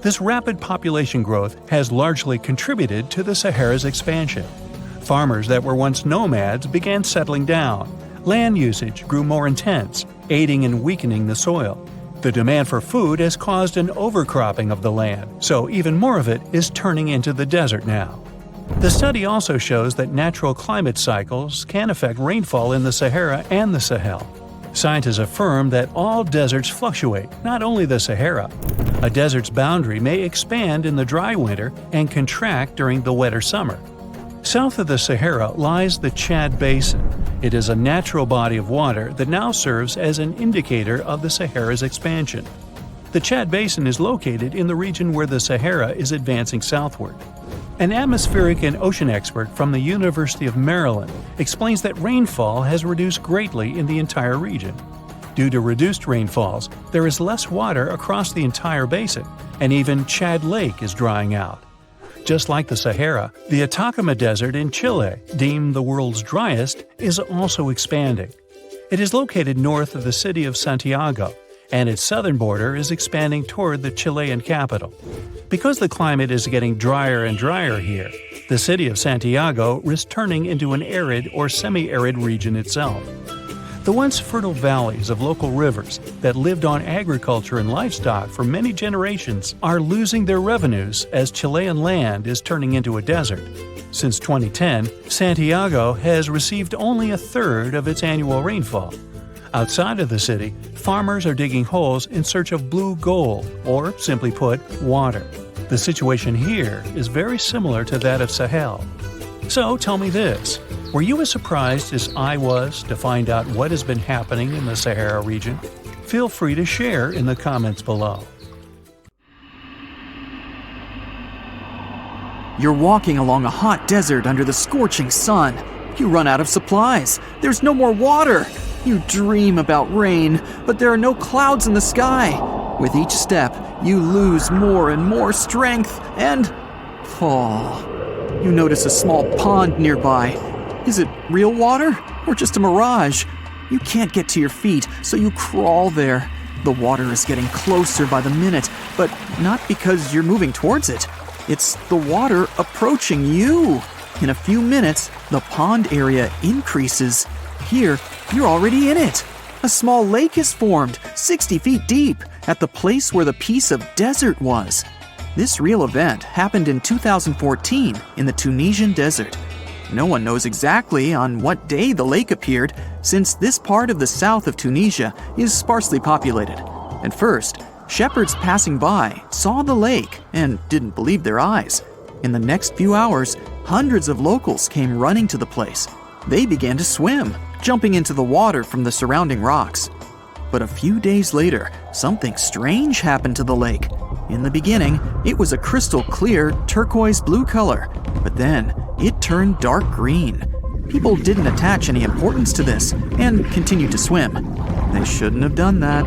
This rapid population growth has largely contributed to the Sahara's expansion. Farmers that were once nomads began settling down. Land usage grew more intense, aiding in weakening the soil. The demand for food has caused an overcropping of the land, so even more of it is turning into the desert now. The study also shows that natural climate cycles can affect rainfall in the Sahara and the Sahel. Scientists affirm that all deserts fluctuate, not only the Sahara. A desert's boundary may expand in the dry winter and contract during the wetter summer. South of the Sahara lies the Chad Basin. It is a natural body of water that now serves as an indicator of the Sahara's expansion. The Chad Basin is located in the region where the Sahara is advancing southward. An atmospheric and ocean expert from the University of Maryland explains that rainfall has reduced greatly in the entire region. Due to reduced rainfalls, there is less water across the entire basin, and even Chad Lake is drying out. Just like the Sahara, the Atacama Desert in Chile, deemed the world's driest, is also expanding. It is located north of the city of Santiago, and its southern border is expanding toward the Chilean capital. Because the climate is getting drier and drier here, the city of Santiago risks turning into an arid or semi-arid region itself. The once fertile valleys of local rivers that lived on agriculture and livestock for many generations are losing their revenues as Chilean land is turning into a desert. Since 2010, Santiago has received only a third of its annual rainfall. Outside of the city, farmers are digging holes in search of blue gold, or simply put, water. The situation here is very similar to that of Sahel. So tell me this, were you as surprised as I was to find out what has been happening in the Sahara region? Feel free to share in the comments below. You're walking along a hot desert under the scorching sun. You run out of supplies. There's no more water. You dream about rain, but there are no clouds in the sky. With each step, you lose more and more strength and fall. You notice a small pond nearby. Is it real water or just a mirage? You can't get to your feet, so you crawl there. The water is getting closer by the minute, but not because you're moving towards it. It's the water approaching you. In a few minutes, the pond area increases. Here, you're already in it. A small lake is formed, 60 feet deep, at the place where the piece of desert was. This real event happened in 2014 in the Tunisian desert. No one knows exactly on what day the lake appeared, since this part of the south of Tunisia is sparsely populated. At first, shepherds passing by saw the lake and didn't believe their eyes. In the next few hours, hundreds of locals came running to the place. They began to swim, jumping into the water from the surrounding rocks. But a few days later, something strange happened to the lake. In the beginning, it was a crystal clear turquoise blue color, but then it turned dark green. People didn't attach any importance to this and continued to swim. They shouldn't have done that.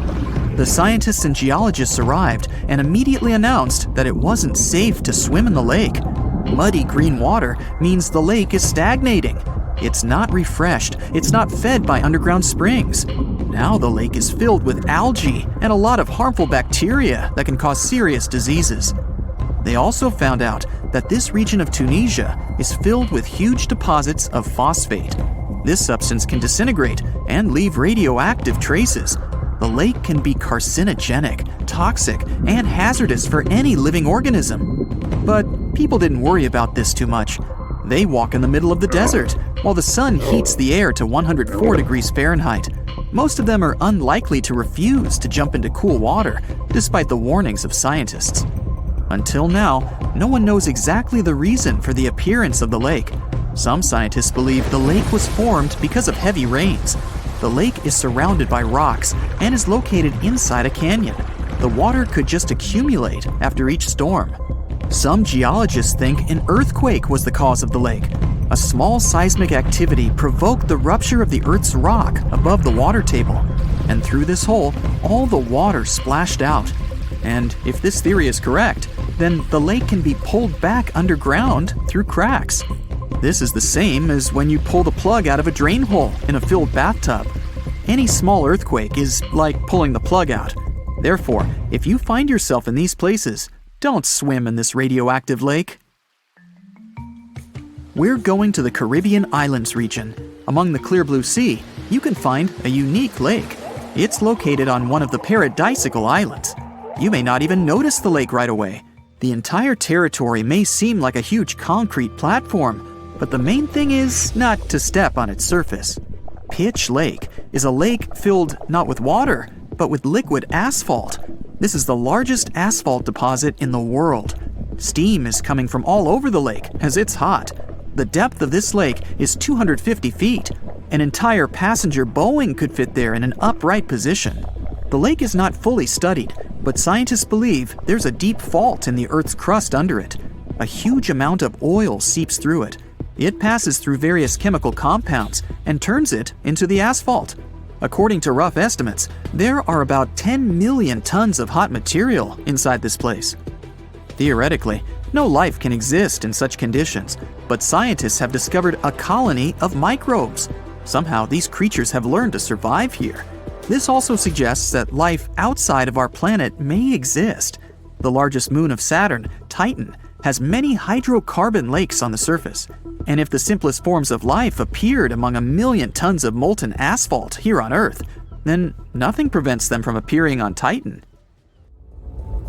The scientists and geologists arrived and immediately announced that it wasn't safe to swim in the lake. Muddy green water means the lake is stagnating. It's not refreshed, it's not fed by underground springs. Now the lake is filled with algae and a lot of harmful bacteria that can cause serious diseases. They also found out that this region of Tunisia is filled with huge deposits of phosphate. This substance can disintegrate and leave radioactive traces. The lake can be carcinogenic, toxic, and hazardous for any living organism. But people didn't worry about this too much. They walk in the middle of the desert, while the sun heats the air to 104 degrees Fahrenheit. Most of them are unlikely to refuse to jump into cool water, despite the warnings of scientists. Until now, no one knows exactly the reason for the appearance of the lake. Some scientists believe the lake was formed because of heavy rains. The lake is surrounded by rocks and is located inside a canyon. The water could just accumulate after each storm. Some geologists think an earthquake was the cause of the lake. A small seismic activity provoked the rupture of the Earth's rock above the water table, and through this hole, all the water splashed out. And if this theory is correct, then the lake can be pulled back underground through cracks. This is the same as when you pull the plug out of a drain hole in a filled bathtub. Any small earthquake is like pulling the plug out. Therefore, if you find yourself in these places, don't swim in this radioactive lake. We're going to the Caribbean Islands region. Among the clear blue sea, you can find a unique lake. It's located on one of the paradisical islands. You may not even notice the lake right away. The entire territory may seem like a huge concrete platform, but the main thing is not to step on its surface. Pitch Lake is a lake filled not with water, but with liquid asphalt. This is the largest asphalt deposit in the world. Steam is coming from all over the lake as it's hot. The depth of this lake is 250 feet. An entire passenger Boeing could fit there in an upright position. The lake is not fully studied, but scientists believe there's a deep fault in the Earth's crust under it. A huge amount of oil seeps through it. It passes through various chemical compounds and turns it into the asphalt. According to rough estimates, there are about 10 million tons of hot material inside this place. Theoretically, no life can exist in such conditions, but scientists have discovered a colony of microbes. Somehow, these creatures have learned to survive here. This also suggests that life outside of our planet may exist. The largest moon of Saturn, Titan, has many hydrocarbon lakes on the surface. And if the simplest forms of life appeared among 1 million tons of molten asphalt here on Earth, then nothing prevents them from appearing on Titan.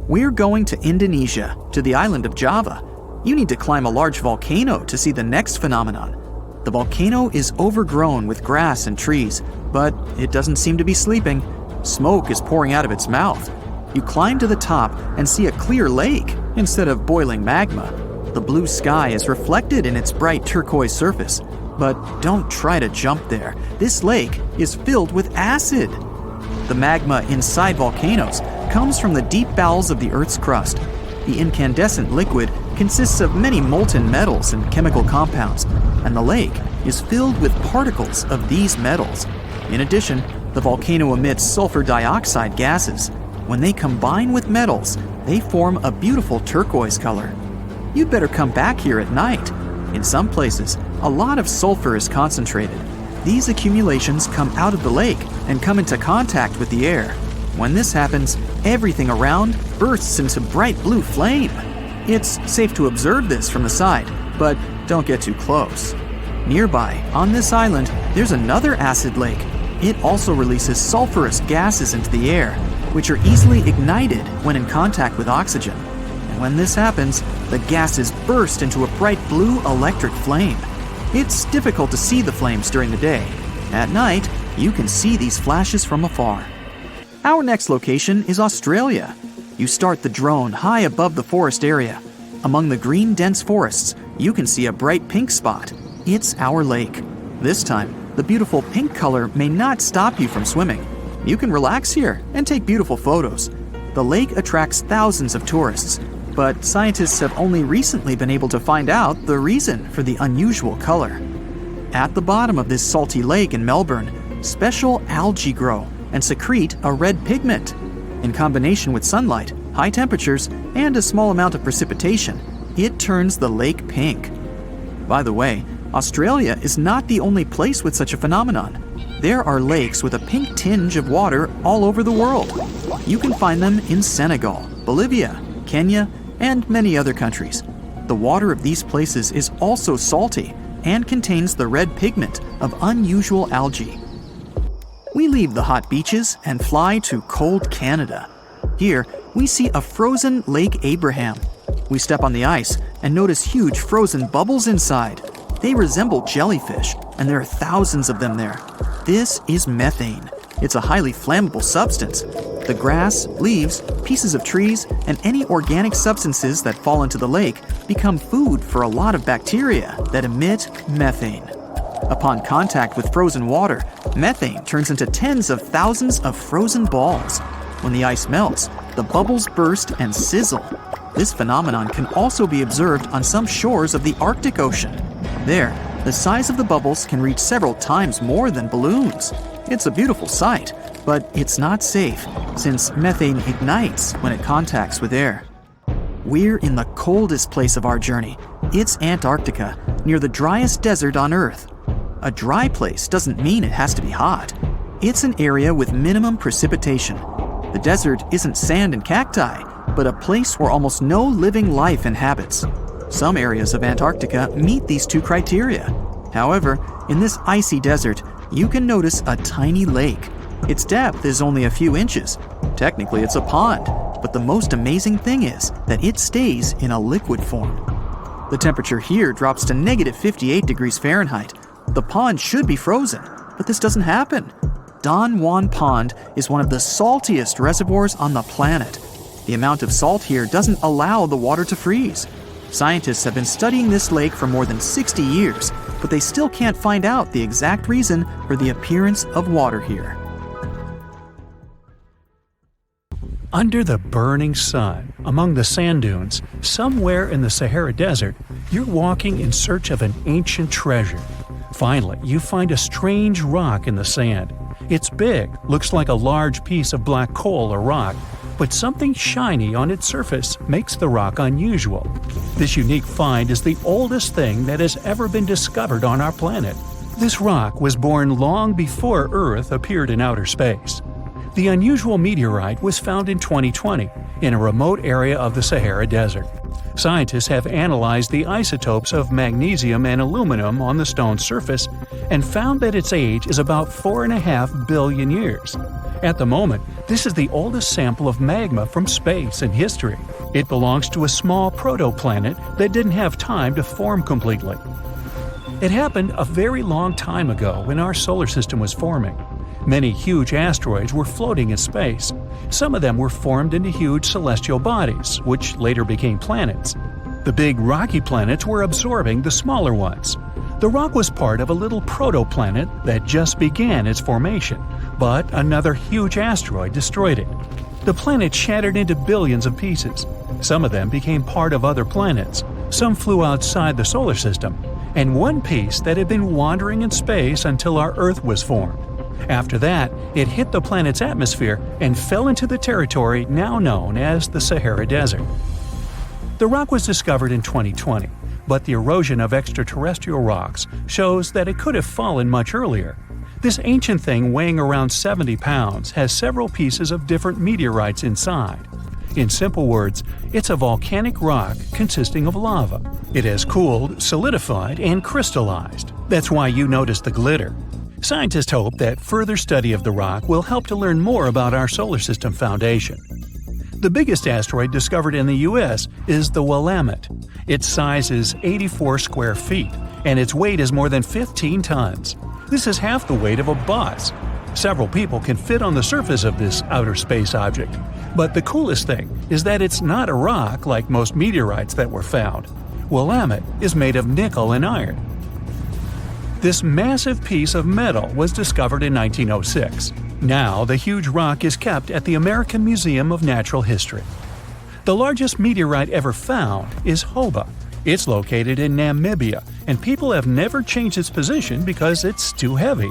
We're going to Indonesia, to the island of Java. You need to climb a large volcano to see the next phenomenon. The volcano is overgrown with grass and trees, but it doesn't seem to be sleeping. Smoke is pouring out of its mouth. You climb to the top and see a clear lake instead of boiling magma. The blue sky is reflected in its bright turquoise surface. But don't try to jump there. This lake is filled with acid. The magma inside volcanoes comes from the deep bowels of the Earth's crust. The incandescent liquid consists of many molten metals and chemical compounds, and the lake is filled with particles of these metals. In addition, the volcano emits sulfur dioxide gases. When they combine with metals, they form a beautiful turquoise color. You'd better come back here at night. In some places, a lot of sulfur is concentrated. These accumulations come out of the lake and come into contact with the air. When this happens, everything around bursts into bright blue flame. It's safe to observe this from the side, but don't get too close. Nearby, on this island, there's another acid lake. It also releases sulfurous gases into the air, which are easily ignited when in contact with oxygen. And when this happens, the gases burst into a bright blue electric flame. It's difficult to see the flames during the day. At night, you can see these flashes from afar. Our next location is Australia. You start the drone high above the forest area. Among the green dense forests, you can see a bright pink spot. It's our lake. This time, the beautiful pink color may not stop you from swimming. You can relax here and take beautiful photos. The lake attracts thousands of tourists, but scientists have only recently been able to find out the reason for the unusual color. At the bottom of this salty lake in Melbourne, special algae grow and secrete a red pigment. In combination with sunlight, high temperatures, and a small amount of precipitation, it turns the lake pink. By the way, Australia is not the only place with such a phenomenon. There are lakes with a pink tinge of water all over the world. You can find them in Senegal, Bolivia, Kenya, and many other countries. The water of these places is also salty and contains the red pigment of unusual algae. We leave the hot beaches and fly to cold Canada. Here, we see a frozen Lake Abraham. We step on the ice and notice huge frozen bubbles inside. They resemble jellyfish, and there are thousands of them there. This is methane. It's a highly flammable substance. The grass, leaves, pieces of trees, and any organic substances that fall into the lake become food for a lot of bacteria that emit methane. Upon contact with frozen water, methane turns into tens of thousands of frozen balls. When the ice melts, the bubbles burst and sizzle. This phenomenon can also be observed on some shores of the Arctic Ocean. There, the size of the bubbles can reach several times more than balloons. It's a beautiful sight, but it's not safe, since methane ignites when it contacts with air. We're in the coldest place of our journey. It's Antarctica, near the driest desert on Earth. A dry place doesn't mean it has to be hot. It's an area with minimum precipitation. The desert isn't sand and cacti, but a place where almost no living life inhabits. Some areas of Antarctica meet these two criteria. However, in this icy desert, you can notice a tiny lake. Its depth is only a few inches. Technically, it's a pond, but the most amazing thing is that it stays in a liquid form. The temperature here drops to -58 degrees Fahrenheit. The pond should be frozen, but this doesn't happen. Don Juan Pond is one of the saltiest reservoirs on the planet. The amount of salt here doesn't allow the water to freeze. Scientists have been studying this lake for more than 60 years, but they still can't find out the exact reason for the appearance of water here. Under the burning sun, among the sand dunes, somewhere in the Sahara Desert, you're walking in search of an ancient treasure. Finally, you find a strange rock in the sand. It's big, looks like a large piece of black coal or rock, but something shiny on its surface makes the rock unusual. This unique find is the oldest thing that has ever been discovered on our planet. This rock was born long before Earth appeared in outer space. The unusual meteorite was found in 2020 in a remote area of the Sahara Desert. Scientists have analyzed the isotopes of magnesium and aluminum on the stone's surface and found that its age is about 4.5 billion years. At the moment, this is the oldest sample of magma from space in history. It belongs to a small protoplanet that didn't have time to form completely. It happened a very long time ago when our solar system was forming. Many huge asteroids were floating in space. Some of them were formed into huge celestial bodies, which later became planets. The big rocky planets were absorbing the smaller ones. The rock was part of a little protoplanet that just began its formation, but another huge asteroid destroyed it. The planet shattered into billions of pieces. Some of them became part of other planets. Some flew outside the solar system, and one piece that had been wandering in space until our Earth was formed. After that, it hit the planet's atmosphere and fell into the territory now known as the Sahara Desert. The rock was discovered in 2020, but the erosion of extraterrestrial rocks shows that it could have fallen much earlier. This ancient thing weighing around 70 pounds has several pieces of different meteorites inside. In simple words, it's a volcanic rock consisting of lava. It has cooled, solidified, and crystallized. That's why you notice the glitter. Scientists hope that further study of the rock will help to learn more about our solar system foundation. The biggest asteroid discovered in the U.S. is the Willamette. Its size is 84 square feet, and its weight is more than 15 tons. This is half the weight of a bus. Several people can fit on the surface of this outer space object. But the coolest thing is that it's not a rock like most meteorites that were found. Willamette is made of nickel and iron. This massive piece of metal was discovered in 1906. Now, the huge rock is kept at the American Museum of Natural History. The largest meteorite ever found is Hoba. It's located in Namibia, and people have never changed its position because it's too heavy.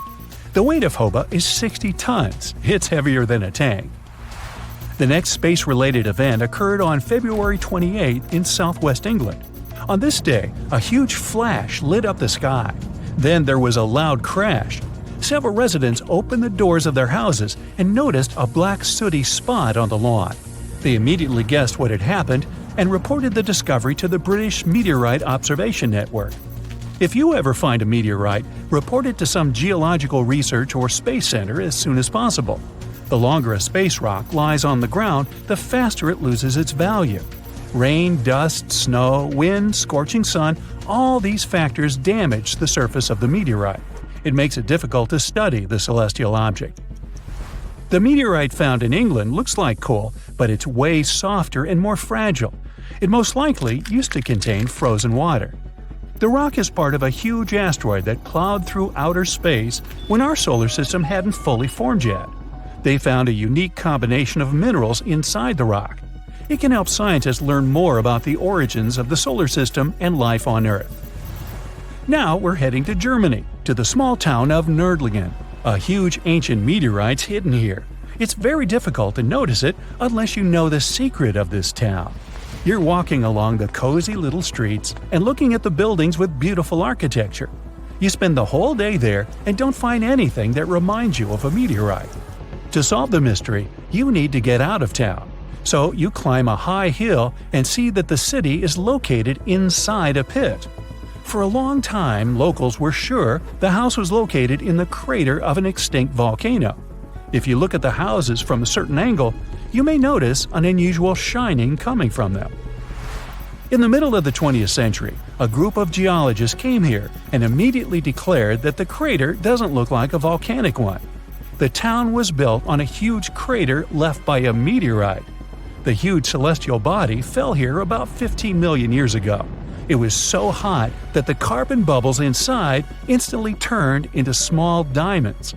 The weight of Hoba is 60 tons. It's heavier than a tank. The next space-related event occurred on February 28 in southwest England. On this day, a huge flash lit up the sky. Then there was a loud crash. Several residents opened the doors of their houses and noticed a black sooty spot on the lawn. They immediately guessed what had happened and reported the discovery to the British Meteorite Observation Network. If you ever find a meteorite, report it to some geological research or space center as soon as possible. The longer a space rock lies on the ground, the faster it loses its value. Rain, dust, snow, wind, scorching sun, all these factors damage the surface of the meteorite. It makes it difficult to study the celestial object. The meteorite found in England looks like coal, but it's way softer and more fragile. It most likely used to contain frozen water. The rock is part of a huge asteroid that plowed through outer space when our solar system hadn't fully formed yet. They found a unique combination of minerals inside the rock. It can help scientists learn more about the origins of the solar system and life on Earth. Now we're heading to Germany, to the small town of Nördlingen. A huge ancient meteorite's hidden here. It's very difficult to notice it unless you know the secret of this town. You're walking along the cozy little streets and looking at the buildings with beautiful architecture. You spend the whole day there and don't find anything that reminds you of a meteorite. To solve the mystery, you need to get out of town. So you climb a high hill and see that the city is located inside a pit. For a long time, locals were sure the house was located in the crater of an extinct volcano. If you look at the houses from a certain angle, you may notice an unusual shining coming from them. In the middle of the 20th century, a group of geologists came here and immediately declared that the crater doesn't look like a volcanic one. The town was built on a huge crater left by a meteorite. The huge celestial body fell here about 15 million years ago. It was so hot that the carbon bubbles inside instantly turned into small diamonds.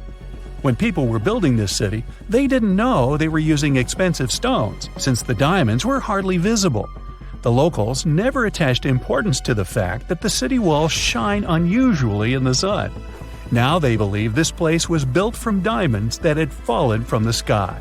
When people were building this city, they didn't know they were using expensive stones, since the diamonds were hardly visible. The locals never attached importance to the fact that the city walls shine unusually in the sun. Now they believe this place was built from diamonds that had fallen from the sky.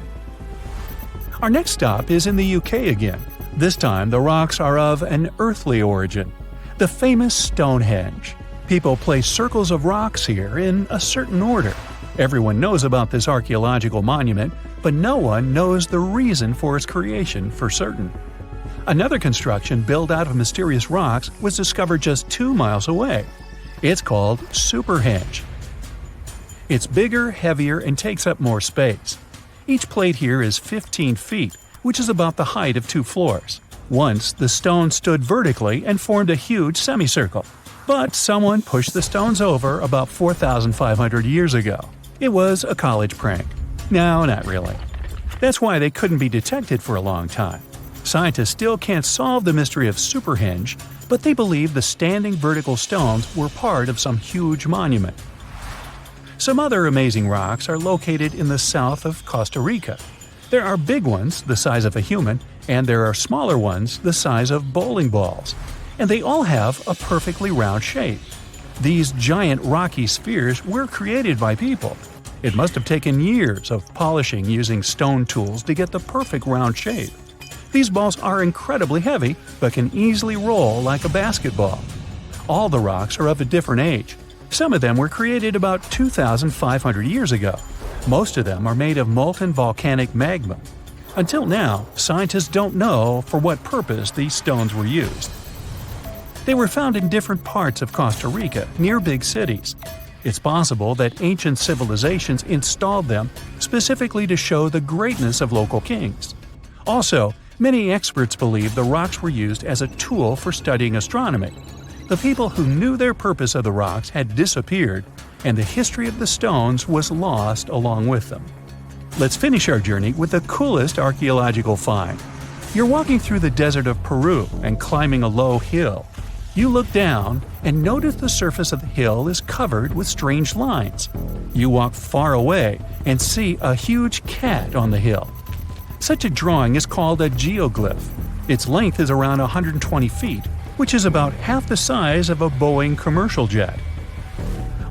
Our next stop is in the UK again. This time the rocks are of an earthly origin. The famous Stonehenge. People place circles of rocks here in a certain order. Everyone knows about this archaeological monument, but no one knows the reason for its creation for certain. Another construction built out of mysterious rocks was discovered just 2 miles away. It's called Superhenge. It's bigger, heavier, and takes up more space. Each plate here is 15 feet, which is about the height of 2 floors. Once, the stone stood vertically and formed a huge semicircle. But someone pushed the stones over about 4,500 years ago. It was a college prank. No, not really. That's why they couldn't be detected for a long time. Scientists still can't solve the mystery of Superhenge, but they believe the standing vertical stones were part of some huge monument. Some other amazing rocks are located in the south of Costa Rica. There are big ones, the size of a human, and there are smaller ones, the size of bowling balls. And they all have a perfectly round shape. These giant rocky spheres were created by people. It must have taken years of polishing using stone tools to get the perfect round shape. These balls are incredibly heavy, but can easily roll like a basketball. All the rocks are of a different age. Some of them were created about 2,500 years ago. Most of them are made of molten volcanic magma. Until now, scientists don't know for what purpose these stones were used. They were found in different parts of Costa Rica, near big cities. It's possible that ancient civilizations installed them specifically to show the greatness of local kings. Also, many experts believe the rocks were used as a tool for studying astronomy. The people who knew their purpose of the rocks had disappeared, and the history of the stones was lost along with them. Let's finish our journey with the coolest archaeological find. You're walking through the desert of Peru and climbing a low hill. You look down and notice the surface of the hill is covered with strange lines. You walk far away and see a huge cat on the hill. Such a drawing is called a geoglyph. Its length is around 120 feet, which is about half the size of a Boeing commercial jet.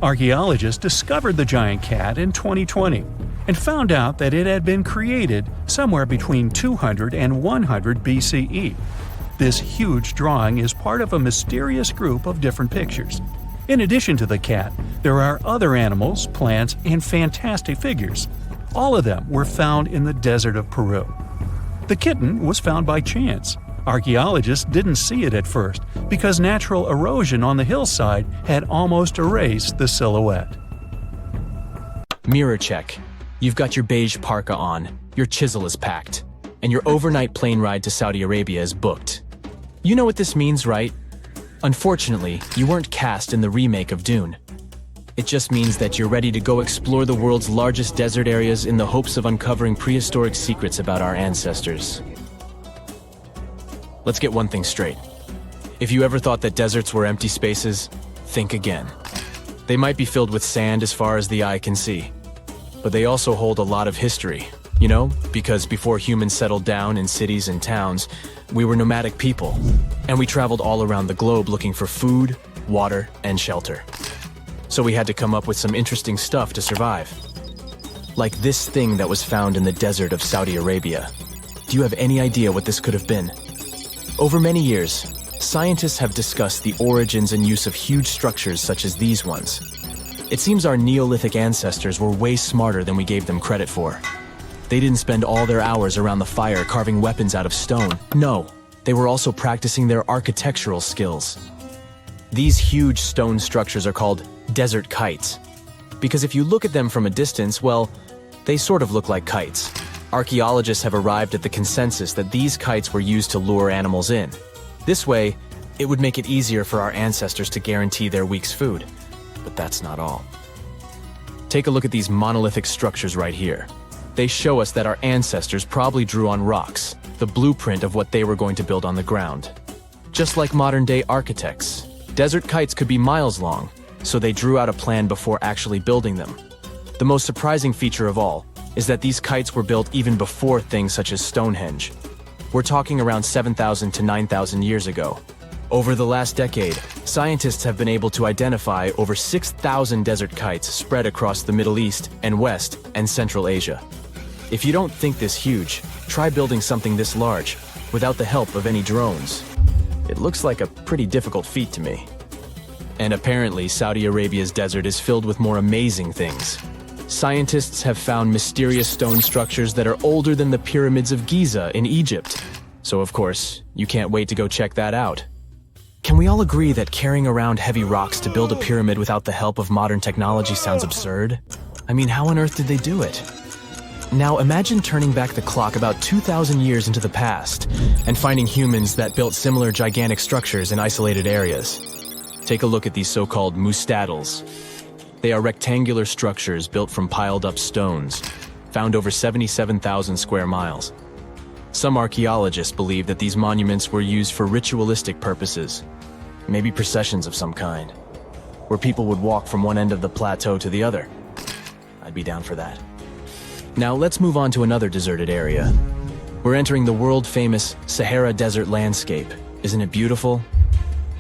Archaeologists discovered the giant cat in 2020 and found out that it had been created somewhere between 200 and 100 BCE. This huge drawing is part of a mysterious group of different pictures. In addition to the cat, there are other animals, plants, and fantastic figures. All of them were found in the desert of Peru. The kitten was found by chance. Archaeologists didn't see it at first because natural erosion on the hillside had almost erased the silhouette. Mirror check. You've got your beige parka on, your chisel is packed, and your overnight plane ride to Saudi Arabia is booked. You know what this means, right? Unfortunately, you weren't cast in the remake of Dune. It just means that you're ready to go explore the world's largest desert areas in the hopes of uncovering prehistoric secrets about our ancestors. Let's get one thing straight. If you ever thought that deserts were empty spaces, think again. They might be filled with sand as far as the eye can see, but they also hold a lot of history. You know, because before humans settled down in cities and towns, we were nomadic people, and we traveled all around the globe looking for food, water, and shelter. So we had to come up with some interesting stuff to survive. Like this thing that was found in the desert of Saudi Arabia. Do you have any idea what this could have been? Over many years, scientists have discussed the origins and use of huge structures such as these ones. It seems our Neolithic ancestors were way smarter than we gave them credit for. They didn't spend all their hours around the fire carving weapons out of stone. No, they were also practicing their architectural skills. These huge stone structures are called desert kites, because if you look at them from a distance, well, they sort of look like kites. Archaeologists have arrived at the consensus that these kites were used to lure animals in. This way, it would make it easier for our ancestors to guarantee their week's food. But that's not all. Take a look at these monolithic structures right here. They show us that our ancestors probably drew on rocks, the blueprint of what they were going to build on the ground. Just like modern-day architects, desert kites could be miles long, so they drew out a plan before actually building them. The most surprising feature of all is that these kites were built even before things such as Stonehenge. We're talking around 7,000 to 9,000 years ago. Over the last decade, scientists have been able to identify over 6,000 desert kites spread across the Middle East and West and Central Asia. If you don't think this huge, try building something this large without the help of any drones. It looks like a pretty difficult feat to me. And apparently, Saudi Arabia's desert is filled with more amazing things. Scientists have found mysterious stone structures that are older than the pyramids of Giza in Egypt. So of course, you can't wait to go check that out. Can we all agree that carrying around heavy rocks to build a pyramid without the help of modern technology sounds absurd? I mean, how on earth did they do it? Now imagine turning back the clock about 2,000 years into the past and finding humans that built similar gigantic structures in isolated areas. Take a look at these so-called mustadils. They are rectangular structures built from piled-up stones, found over 77,000 square miles. Some archaeologists believe that these monuments were used for ritualistic purposes, maybe processions of some kind, where people would walk from one end of the plateau to the other. I'd be down for that. Now let's move on to another deserted area. We're entering the world-famous Sahara Desert landscape. Isn't it beautiful?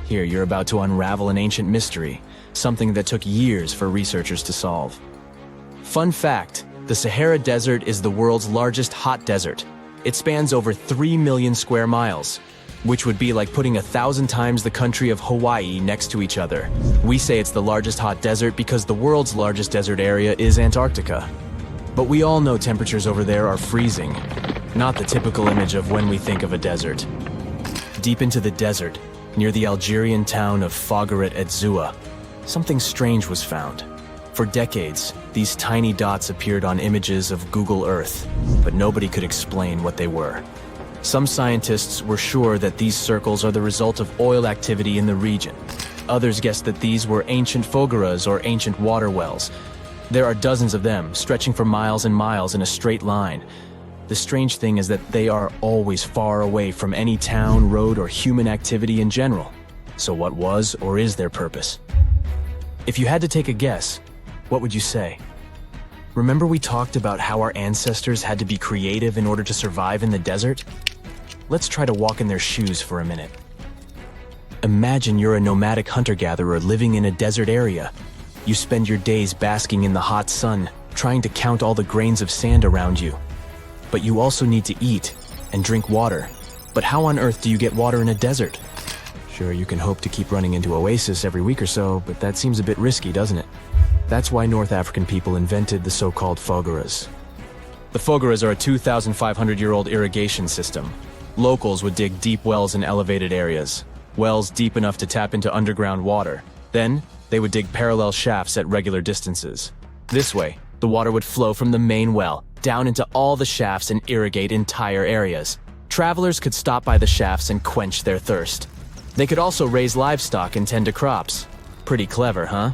Here, you're about to unravel an ancient mystery, something that took years for researchers to solve. Fun fact, the Sahara Desert is the world's largest hot desert. It spans over 3 million square miles, which would be like putting 1,000 times the country of Hawaii next to each other. We say it's the largest hot desert because the world's largest desert area is Antarctica. But we all know temperatures over there are freezing. Not the typical image of when we think of a desert. Deep into the desert, near the Algerian town of Fogaret et Zua, something strange was found. For decades, these tiny dots appeared on images of Google Earth, but nobody could explain what they were. Some scientists were sure that these circles are the result of oil activity in the region. Others guessed that these were ancient fogaras or ancient water wells. There are dozens of them, stretching for miles and miles in a straight line. The strange thing is that they are always far away from any town, road, or human activity in general. So what was or is their purpose? If you had to take a guess, what would you say? Remember we talked about how our ancestors had to be creative in order to survive in the desert? Let's try to walk in their shoes for a minute. Imagine you're a nomadic hunter-gatherer living in a desert area. You spend your days basking in the hot sun, trying to count all the grains of sand around you. But you also need to eat and drink water. But how on earth do you get water in a desert? Sure, you can hope to keep running into oasis every week or so, but that seems a bit risky, doesn't it? That's why North African people invented the so-called fogaras. The fogaras are a 2,500-year-old irrigation system. Locals would dig deep wells in elevated areas, wells deep enough to tap into underground water. Then, they would dig parallel shafts at regular distances. This way, the water would flow from the main well down into all the shafts and irrigate entire areas. Travelers could stop by the shafts and quench their thirst. They could also raise livestock and tend to crops. Pretty clever, huh?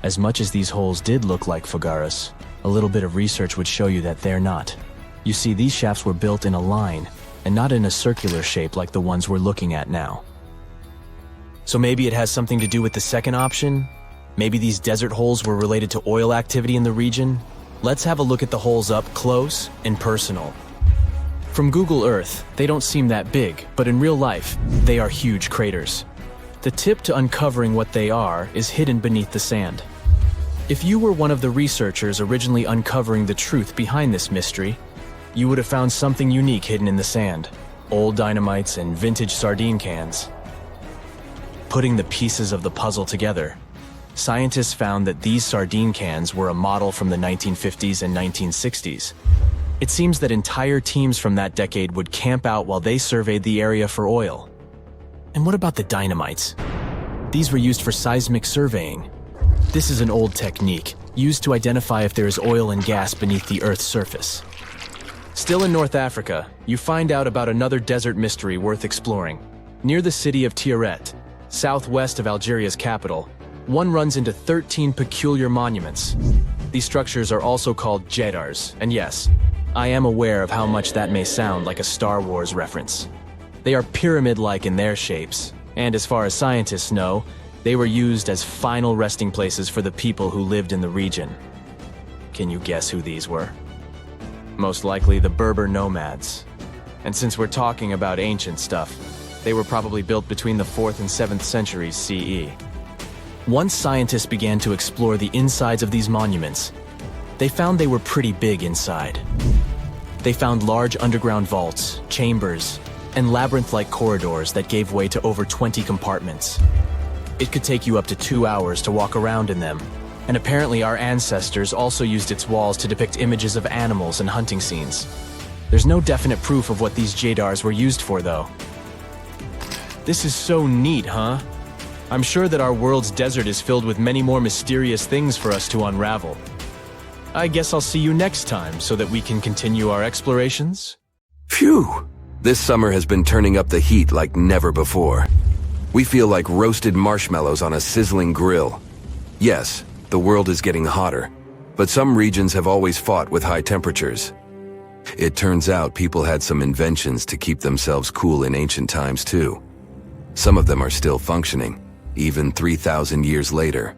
As much as these holes did look like fogaras, a little bit of research would show you that they're not. You see, these shafts were built in a line, and not in a circular shape like the ones we're looking at now. So maybe it has something to do with the second option? Maybe these desert holes were related to oil activity in the region? Let's have a look at the holes up close and personal. From Google Earth, they don't seem that big, but in real life, they are huge craters. The tip to uncovering what they are is hidden beneath the sand. If you were one of the researchers originally uncovering the truth behind this mystery, you would have found something unique hidden in the sand: old dynamites and vintage sardine cans. Putting the pieces of the puzzle together, scientists found that these sardine cans were a model from the 1950s and 1960s. It seems that entire teams from that decade would camp out while they surveyed the area for oil. And what about the dynamites? These were used for seismic surveying. This is an old technique, used to identify if there is oil and gas beneath the Earth's surface. Still in North Africa, you find out about another desert mystery worth exploring. Near the city of Tiaret, southwest of Algeria's capital, one runs into 13 peculiar monuments. These structures are also called jedars, and yes, I am aware of how much that may sound like a Star Wars reference. They are pyramid-like in their shapes, and as far as scientists know, they were used as final resting places for the people who lived in the region. Can you guess who these were? Most likely the Berber nomads. And since we're talking about ancient stuff, they were probably built between the 4th and 7th centuries CE. Once scientists began to explore the insides of these monuments, they found they were pretty big inside. They found large underground vaults, chambers, and labyrinth-like corridors that gave way to over 20 compartments. It could take you up to 2 hours to walk around in them, and apparently our ancestors also used its walls to depict images of animals and hunting scenes. There's no definite proof of what these jedars were used for, though. This is so neat, huh? I'm sure that our world's desert is filled with many more mysterious things for us to unravel. I guess I'll see you next time so that we can continue our explorations. Phew! This summer has been turning up the heat like never before. We feel like roasted marshmallows on a sizzling grill. Yes, the world is getting hotter, but some regions have always fought with high temperatures. It turns out people had some inventions to keep themselves cool in ancient times too. Some of them are still functioning, even 3,000 years later.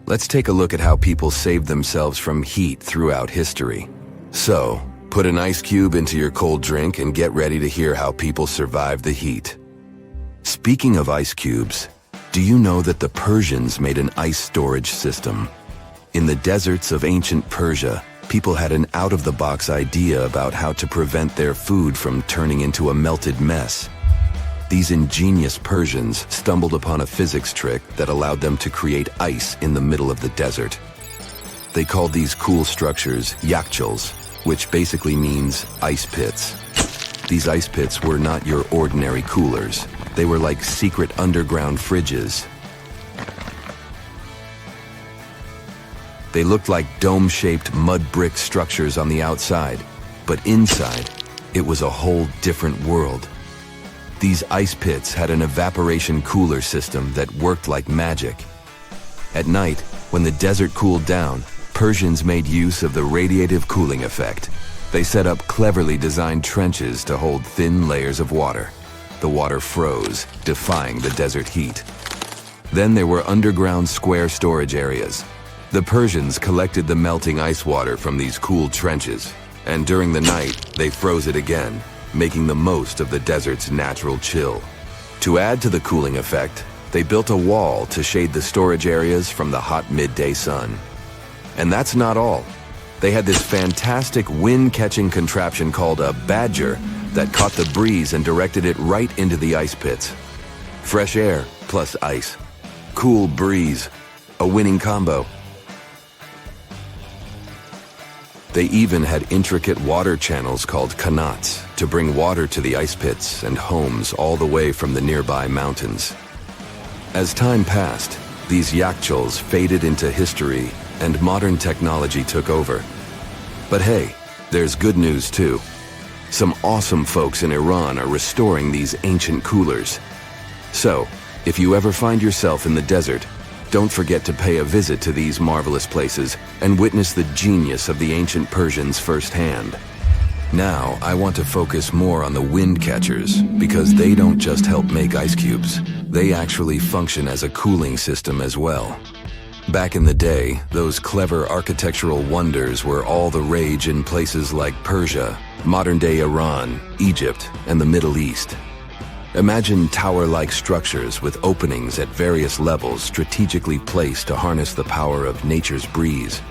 Let's take a look at how people saved themselves from heat throughout history. So, put an ice cube into your cold drink and get ready to hear how people survived the heat. Speaking of ice cubes, do you know that the Persians made an ice storage system? In the deserts of ancient Persia, people had an out-of-the-box idea about how to prevent their food from turning into a melted mess. These ingenious Persians stumbled upon a physics trick that allowed them to create ice in the middle of the desert. They called these cool structures yakhchals, which basically means ice pits. These ice pits were not your ordinary coolers. They were like secret underground fridges. They looked like dome-shaped mud brick structures on the outside, but inside, it was a whole different world. These ice pits had an evaporation cooler system that worked like magic. At night, when the desert cooled down, Persians made use of the radiative cooling effect. They set up cleverly designed trenches to hold thin layers of water. The water froze, defying the desert heat. Then there were underground square storage areas. The Persians collected the melting ice water from these cool trenches, and during the night, they froze it again, making the most of the desert's natural chill. To add to the cooling effect, they built a wall to shade the storage areas from the hot midday sun. And that's not all. They had this fantastic wind-catching contraption called a badger that caught the breeze and directed it right into the ice pits. Fresh air plus ice. Cool breeze. A winning combo. They even had intricate water channels called qanats to bring water to the ice pits and homes all the way from the nearby mountains. As time passed, these yakhchuls faded into history and modern technology took over. But hey, there's good news too. Some awesome folks in Iran are restoring these ancient coolers. So, if you ever find yourself in the desert, don't forget to pay a visit to these marvelous places and witness the genius of the ancient Persians firsthand. Now, I want to focus more on the wind catchers because they don't just help make ice cubes. They actually function as a cooling system as well. Back in the day, those clever architectural wonders were all the rage in places like Persia, modern-day Iran, Egypt, and the Middle East. Imagine tower-like structures with openings at various levels strategically placed to harness the power of nature's breeze.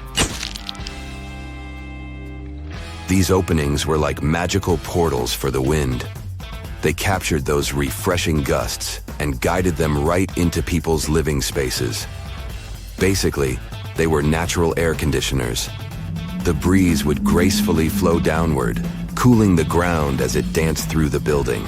These openings were like magical portals for the wind. They captured those refreshing gusts and guided them right into people's living spaces. Basically, they were natural air conditioners. The breeze would gracefully flow downward, cooling the ground as it danced through the building.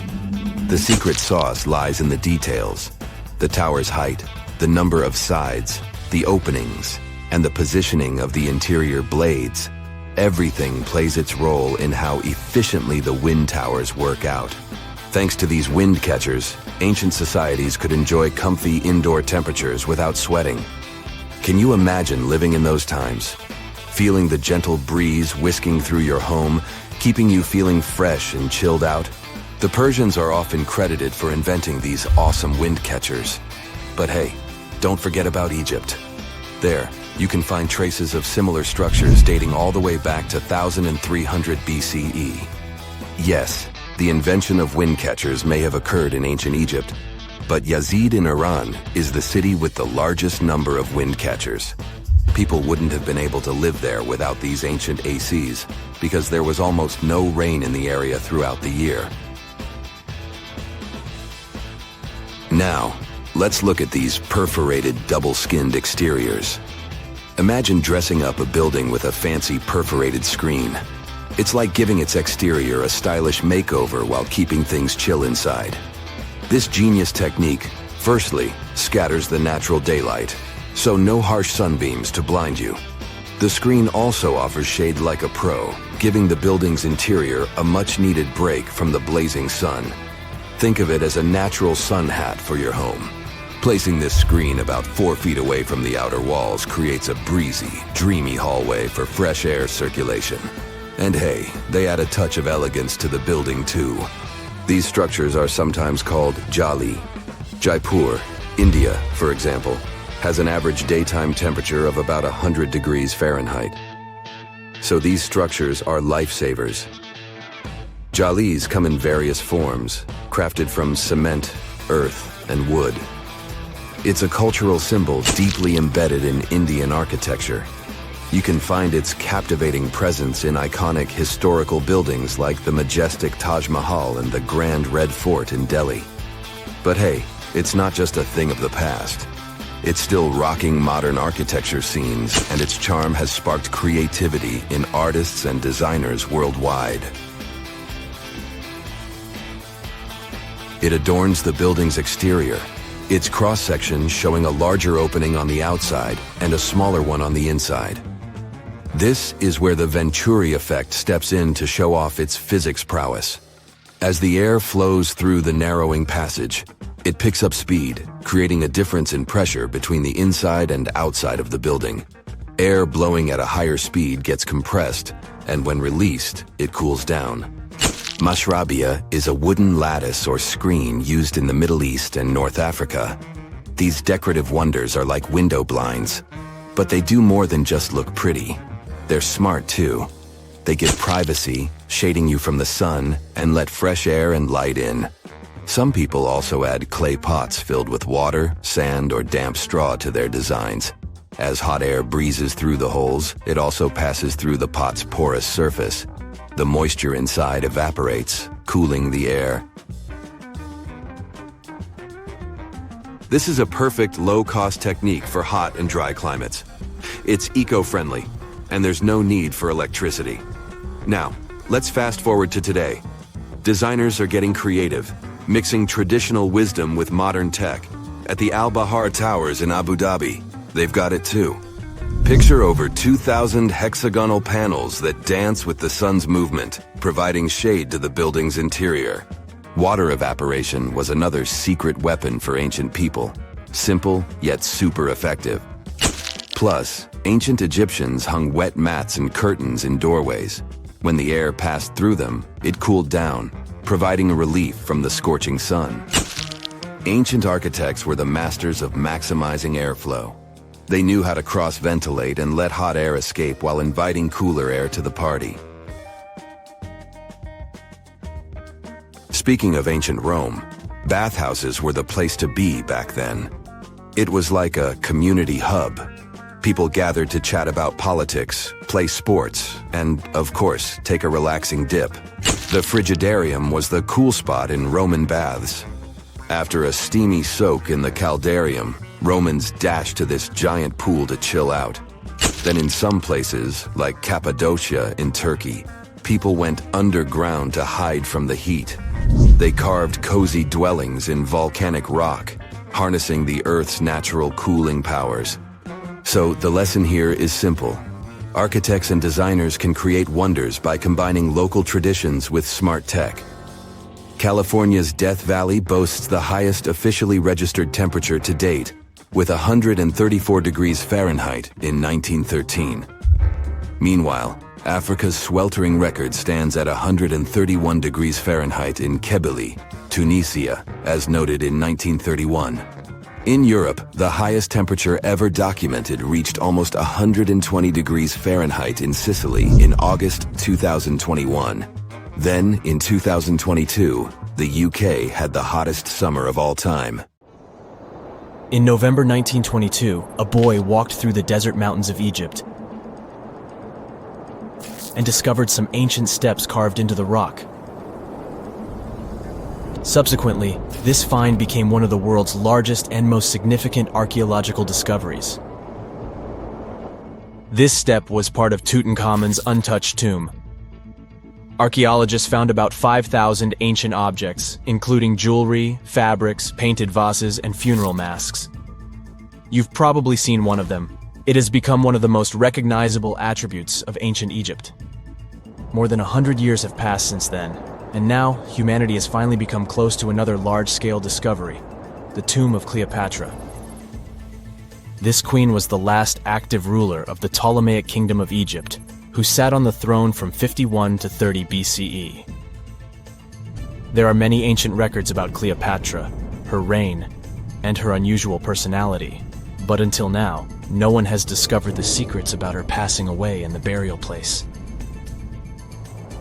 The secret sauce lies in the details. The tower's height, the number of sides, the openings, and the positioning of the interior blades. Everything plays its role in how efficiently the wind towers work out. Thanks to these wind catchers, ancient societies could enjoy comfy indoor temperatures without sweating. Can you imagine living in those times? Feeling the gentle breeze whisking through your home, keeping you feeling fresh and chilled out? The Persians are often credited for inventing these awesome wind catchers. But hey, don't forget about Egypt. There, you can find traces of similar structures dating all the way back to 1300 BCE. Yes, the invention of wind catchers may have occurred in ancient Egypt, but Yazid in Iran is the city with the largest number of wind catchers. People wouldn't have been able to live there without these ancient ACs because there was almost no rain in the area throughout the year. Now, let's look at these perforated double-skinned exteriors. Imagine dressing up a building with a fancy perforated screen. It's like giving its exterior a stylish makeover while keeping things chill inside. This genius technique, firstly, scatters the natural daylight, so no harsh sunbeams to blind you. The screen also offers shade like a pro, giving the building's interior a much-needed break from the blazing sun. Think of it as a natural sun hat for your home. Placing this screen about 4 feet away from the outer walls creates a breezy, dreamy hallway for fresh air circulation. And hey, they add a touch of elegance to the building too. These structures are sometimes called jali. Jaipur, India, for example, has an average daytime temperature of about 100 degrees Fahrenheit. So these structures are lifesavers. Jalis come in various forms, crafted from cement, earth, and wood. It's a cultural symbol deeply embedded in Indian architecture. You can find its captivating presence in iconic historical buildings like the majestic Taj Mahal and the Grand Red Fort in Delhi. But hey, it's not just a thing of the past. It's still rocking modern architecture scenes, and its charm has sparked creativity in artists and designers worldwide. It adorns the building's exterior, its cross-section showing a larger opening on the outside and a smaller one on the inside. This is where the Venturi effect steps in to show off its physics prowess. As the air flows through the narrowing passage, it picks up speed, creating a difference in pressure between the inside and outside of the building. Air blowing at a higher speed gets compressed, and when released, it cools down. Mashrabia is a wooden lattice or screen used in the Middle East and North Africa. These decorative wonders are like window blinds, but they do more than just look pretty. They're smart too. They give privacy, shading you from the sun, and let fresh air and light in. Some people also add clay pots filled with water, sand, or damp straw to their designs. As hot air breezes through the holes, it also passes through the pot's porous surface. The moisture inside evaporates, cooling the air. This is a perfect low-cost technique for hot and dry climates. It's eco-friendly, and there's no need for electricity. Now, let's fast forward to today. Designers are getting creative, mixing traditional wisdom with modern tech. At the Al Bahar Towers in Abu Dhabi, they've got it too. Picture over 2,000 hexagonal panels that dance with the sun's movement, providing shade to the building's interior. Water evaporation was another secret weapon for ancient people. Simple, yet super effective. Plus, ancient Egyptians hung wet mats and curtains in doorways. When the air passed through them, it cooled down, providing a relief from the scorching sun. Ancient architects were the masters of maximizing airflow. They knew how to cross-ventilate and let hot air escape while inviting cooler air to the party. Speaking of ancient Rome, bathhouses were the place to be back then. It was like a community hub. People gathered to chat about politics, play sports, and, of course, take a relaxing dip. The frigidarium was the cool spot in Roman baths. After a steamy soak in the caldarium, Romans dashed to this giant pool to chill out. Then in some places, like Cappadocia in Turkey, people went underground to hide from the heat. They carved cozy dwellings in volcanic rock, harnessing the Earth's natural cooling powers. So the lesson here is simple. Architects and designers can create wonders by combining local traditions with smart tech. California's Death Valley boasts the highest officially registered temperature to date, with 134 degrees Fahrenheit in 1913. Meanwhile, Africa's sweltering record stands at 131 degrees Fahrenheit in Kebili, Tunisia, as noted in 1931. In Europe, the highest temperature ever documented reached almost 120 degrees Fahrenheit in Sicily in August 2021. Then, in 2022, the UK had the hottest summer of all time. In November 1922, a boy walked through the desert mountains of Egypt and discovered some ancient steps carved into the rock. Subsequently, this find became one of the world's largest and most significant archaeological discoveries. This step was part of Tutankhamun's untouched tomb. Archaeologists found about 5,000 ancient objects, including jewelry, fabrics, painted vases, and funeral masks. You've probably seen one of them. It has become one of the most recognizable attributes of ancient Egypt. More than 100 years have passed since then, and now humanity has finally become close to another large-scale discovery, the tomb of Cleopatra. This queen was the last active ruler of the Ptolemaic Kingdom of Egypt, who sat on the throne from 51 to 30 BCE. There are many ancient records about Cleopatra, her reign, and her unusual personality, but until now, no one has discovered the secrets about her passing away in the burial place.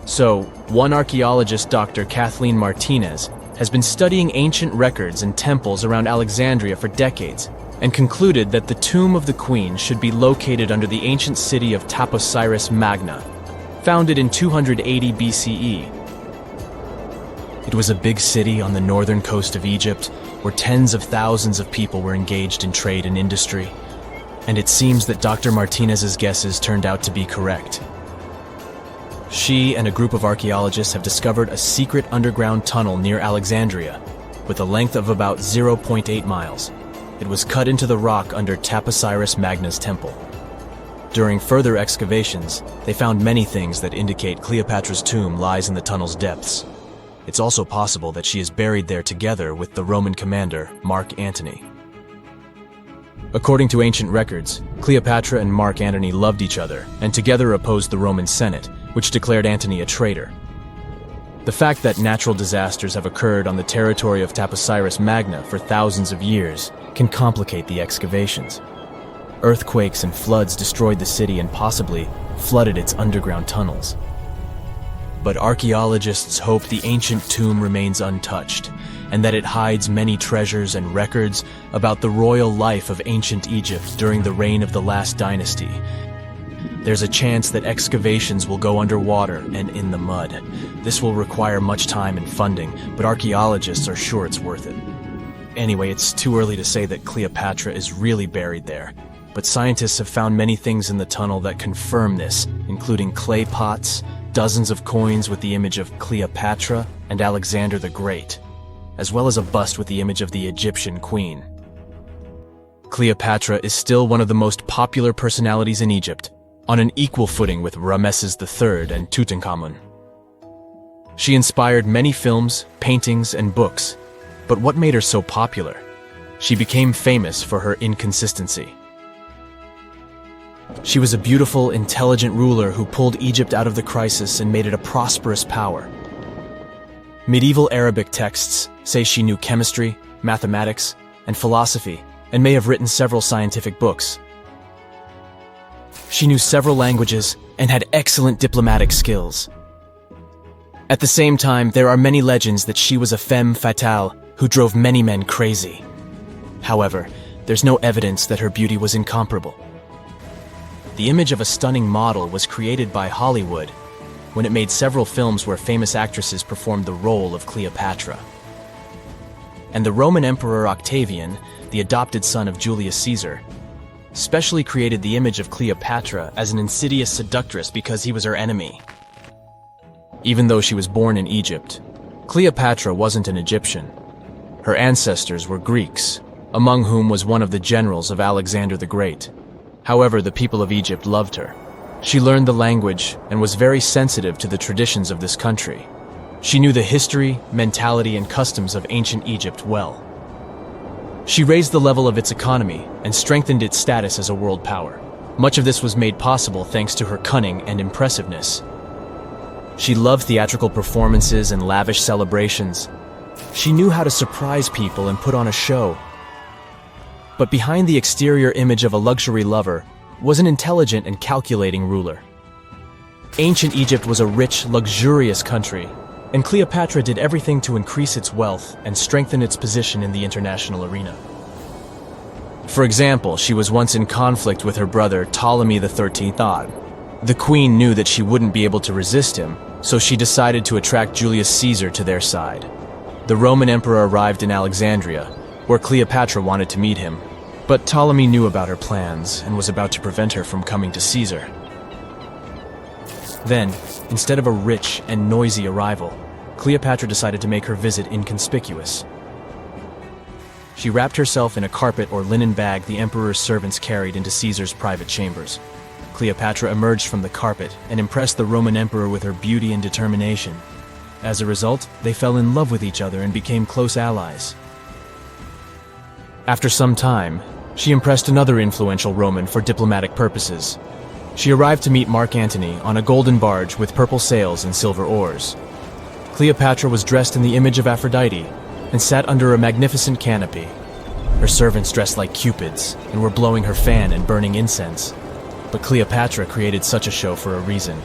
So, one archaeologist, Dr. Kathleen Martinez, has been studying ancient records and temples around Alexandria for decades, and concluded that the tomb of the queen should be located under the ancient city of Taposiris Magna, founded in 280 BCE. It was a big city on the northern coast of Egypt, where tens of thousands of people were engaged in trade and industry. And it seems that Dr. Martinez's guesses turned out to be correct. She and a group of archaeologists have discovered a secret underground tunnel near Alexandria, with a length of about 0.8 miles. It was cut into the rock under Taposiris Magna's temple. During further excavations, they found many things that indicate Cleopatra's tomb lies in the tunnel's depths. It's also possible that she is buried there together with the Roman commander, Mark Antony. According to ancient records, Cleopatra and Mark Antony loved each other and together opposed the Roman Senate, which declared Antony a traitor. The fact that natural disasters have occurred on the territory of Taposiris Magna for thousands of years can complicate the excavations. Earthquakes and floods destroyed the city and possibly flooded its underground tunnels. But archaeologists hope the ancient tomb remains untouched, and that it hides many treasures and records about the royal life of ancient Egypt during the reign of the last dynasty. There's a chance that excavations will go underwater and in the mud. This will require much time and funding, but archaeologists are sure it's worth it. Anyway, it's too early to say that Cleopatra is really buried there, but scientists have found many things in the tunnel that confirm this, including clay pots, dozens of coins with the image of Cleopatra and Alexander the Great, as well as a bust with the image of the Egyptian queen. Cleopatra is still one of the most popular personalities in Egypt, on an equal footing with Ramesses III and Tutankhamun. She inspired many films, paintings, and books, but what made her so popular? She became famous for her inconsistency. She was a beautiful, intelligent ruler who pulled Egypt out of the crisis and made it a prosperous power. Medieval Arabic texts say she knew chemistry, mathematics, and philosophy, and may have written several scientific books. She knew several languages and had excellent diplomatic skills. At the same time, there are many legends that she was a femme fatale who drove many men crazy. However, there's no evidence that her beauty was incomparable. The image of a stunning model was created by Hollywood when it made several films where famous actresses performed the role of Cleopatra. And the Roman Emperor Octavian, the adopted son of Julius Caesar, specially created the image of Cleopatra as an insidious seductress because he was her enemy. Even though she was born in Egypt, Cleopatra wasn't an Egyptian. Her ancestors were Greeks, among whom was one of the generals of Alexander the Great. However, the people of Egypt loved her. She learned the language and was very sensitive to the traditions of this country. She knew the history, mentality, and customs of ancient Egypt well. She raised the level of its economy and strengthened its status as a world power. Much of this was made possible thanks to her cunning and impressiveness. She loved theatrical performances and lavish celebrations. She knew how to surprise people and put on a show. But behind the exterior image of a luxury lover was an intelligent and calculating ruler. Ancient Egypt was a rich, luxurious country, and Cleopatra did everything to increase its wealth and strengthen its position in the international arena. For example, she was once in conflict with her brother Ptolemy XIII. The queen knew that she wouldn't be able to resist him, so she decided to attract Julius Caesar to their side. The Roman emperor arrived in Alexandria, where Cleopatra wanted to meet him, but Ptolemy knew about her plans and was about to prevent her from coming to Caesar. Then, instead of a rich and noisy arrival, Cleopatra decided to make her visit inconspicuous. She wrapped herself in a carpet or linen bag the emperor's servants carried into Caesar's private chambers. Cleopatra emerged from the carpet and impressed the Roman emperor with her beauty and determination. As a result, they fell in love with each other and became close allies. After some time, she impressed another influential Roman for diplomatic purposes. She arrived to meet Mark Antony on a golden barge with purple sails and silver oars. Cleopatra was dressed in the image of Aphrodite and sat under a magnificent canopy. Her servants dressed like cupids and were blowing her fan and burning incense. But Cleopatra created such a show for a reason.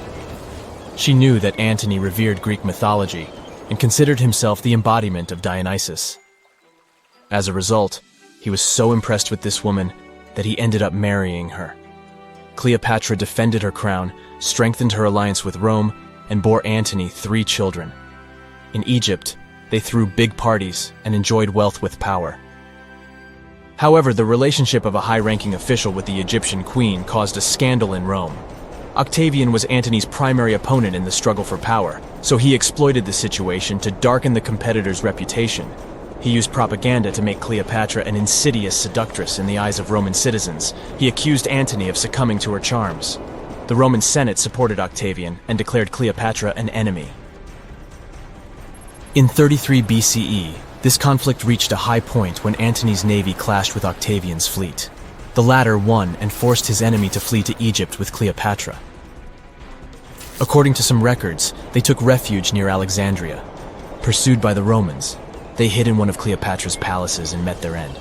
She knew that Antony revered Greek mythology and considered himself the embodiment of Dionysus. As a result, he was so impressed with this woman that he ended up marrying her. Cleopatra defended her crown, strengthened her alliance with Rome, and bore Antony 3 children. In Egypt, They threw big parties and enjoyed wealth with power. However, the relationship of a high-ranking official with the Egyptian queen caused a scandal in Rome. Octavian was Antony's primary opponent in the struggle for power, so he exploited the situation to darken the competitor's reputation. He used propaganda to make Cleopatra an insidious seductress in the eyes of Roman citizens. He accused Antony of succumbing to her charms. The Roman Senate supported Octavian and declared Cleopatra an enemy. In 33 BCE, this conflict reached a high point when Antony's navy clashed with Octavian's fleet. The latter won and forced his enemy to flee to Egypt with Cleopatra. According to some records, they took refuge near Alexandria. Pursued by the Romans, they hid in one of Cleopatra's palaces and met their end.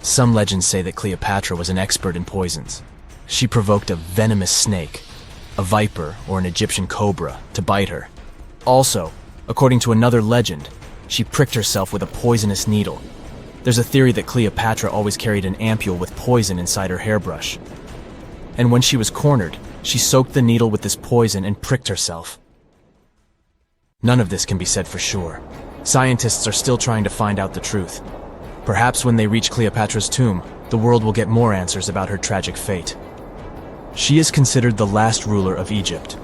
Some legends say that Cleopatra was an expert in poisons. She provoked a venomous snake, a viper or an Egyptian cobra, to bite her. Also, according to another legend, she pricked herself with a poisonous needle. There's a theory that Cleopatra always carried an ampule with poison inside her hairbrush. And when she was cornered, she soaked the needle with this poison and pricked herself. None of this can be said for sure. Scientists are still trying to find out the truth. Perhaps when they reach Cleopatra's tomb, the world will get more answers about her tragic fate. She is considered the last ruler of Egypt.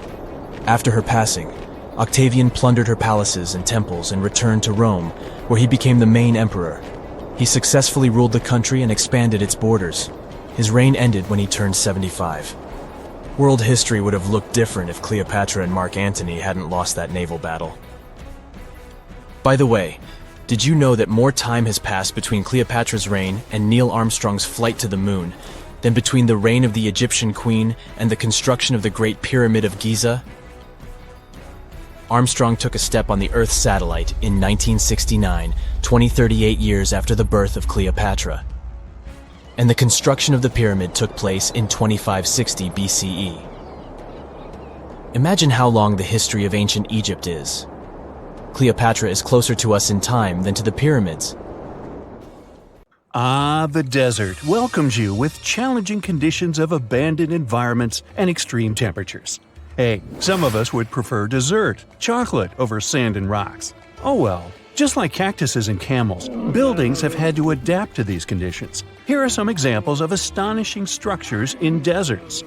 After her passing, Octavian plundered her palaces and temples and returned to Rome, where he became the main emperor. He successfully ruled the country and expanded its borders. His reign ended when he turned 75. World history would have looked different if Cleopatra and Mark Antony hadn't lost that naval battle. By the way, did you know that more time has passed between Cleopatra's reign and Neil Armstrong's flight to the moon than between the reign of the Egyptian queen and the construction of the Great Pyramid of Giza? Armstrong took a step on the Earth satellite in 1969, 38 years after the birth of Cleopatra. And the construction of the pyramid took place in 2560 BCE. Imagine how long the history of ancient Egypt is. Cleopatra is closer to us in time than to the pyramids. Ah, the desert welcomes you with challenging conditions of abandoned environments and extreme temperatures. Hey, some of us would prefer dessert, chocolate, over sand and rocks. Oh well, just like cactuses and camels, buildings have had to adapt to these conditions. Here are some examples of astonishing structures in deserts.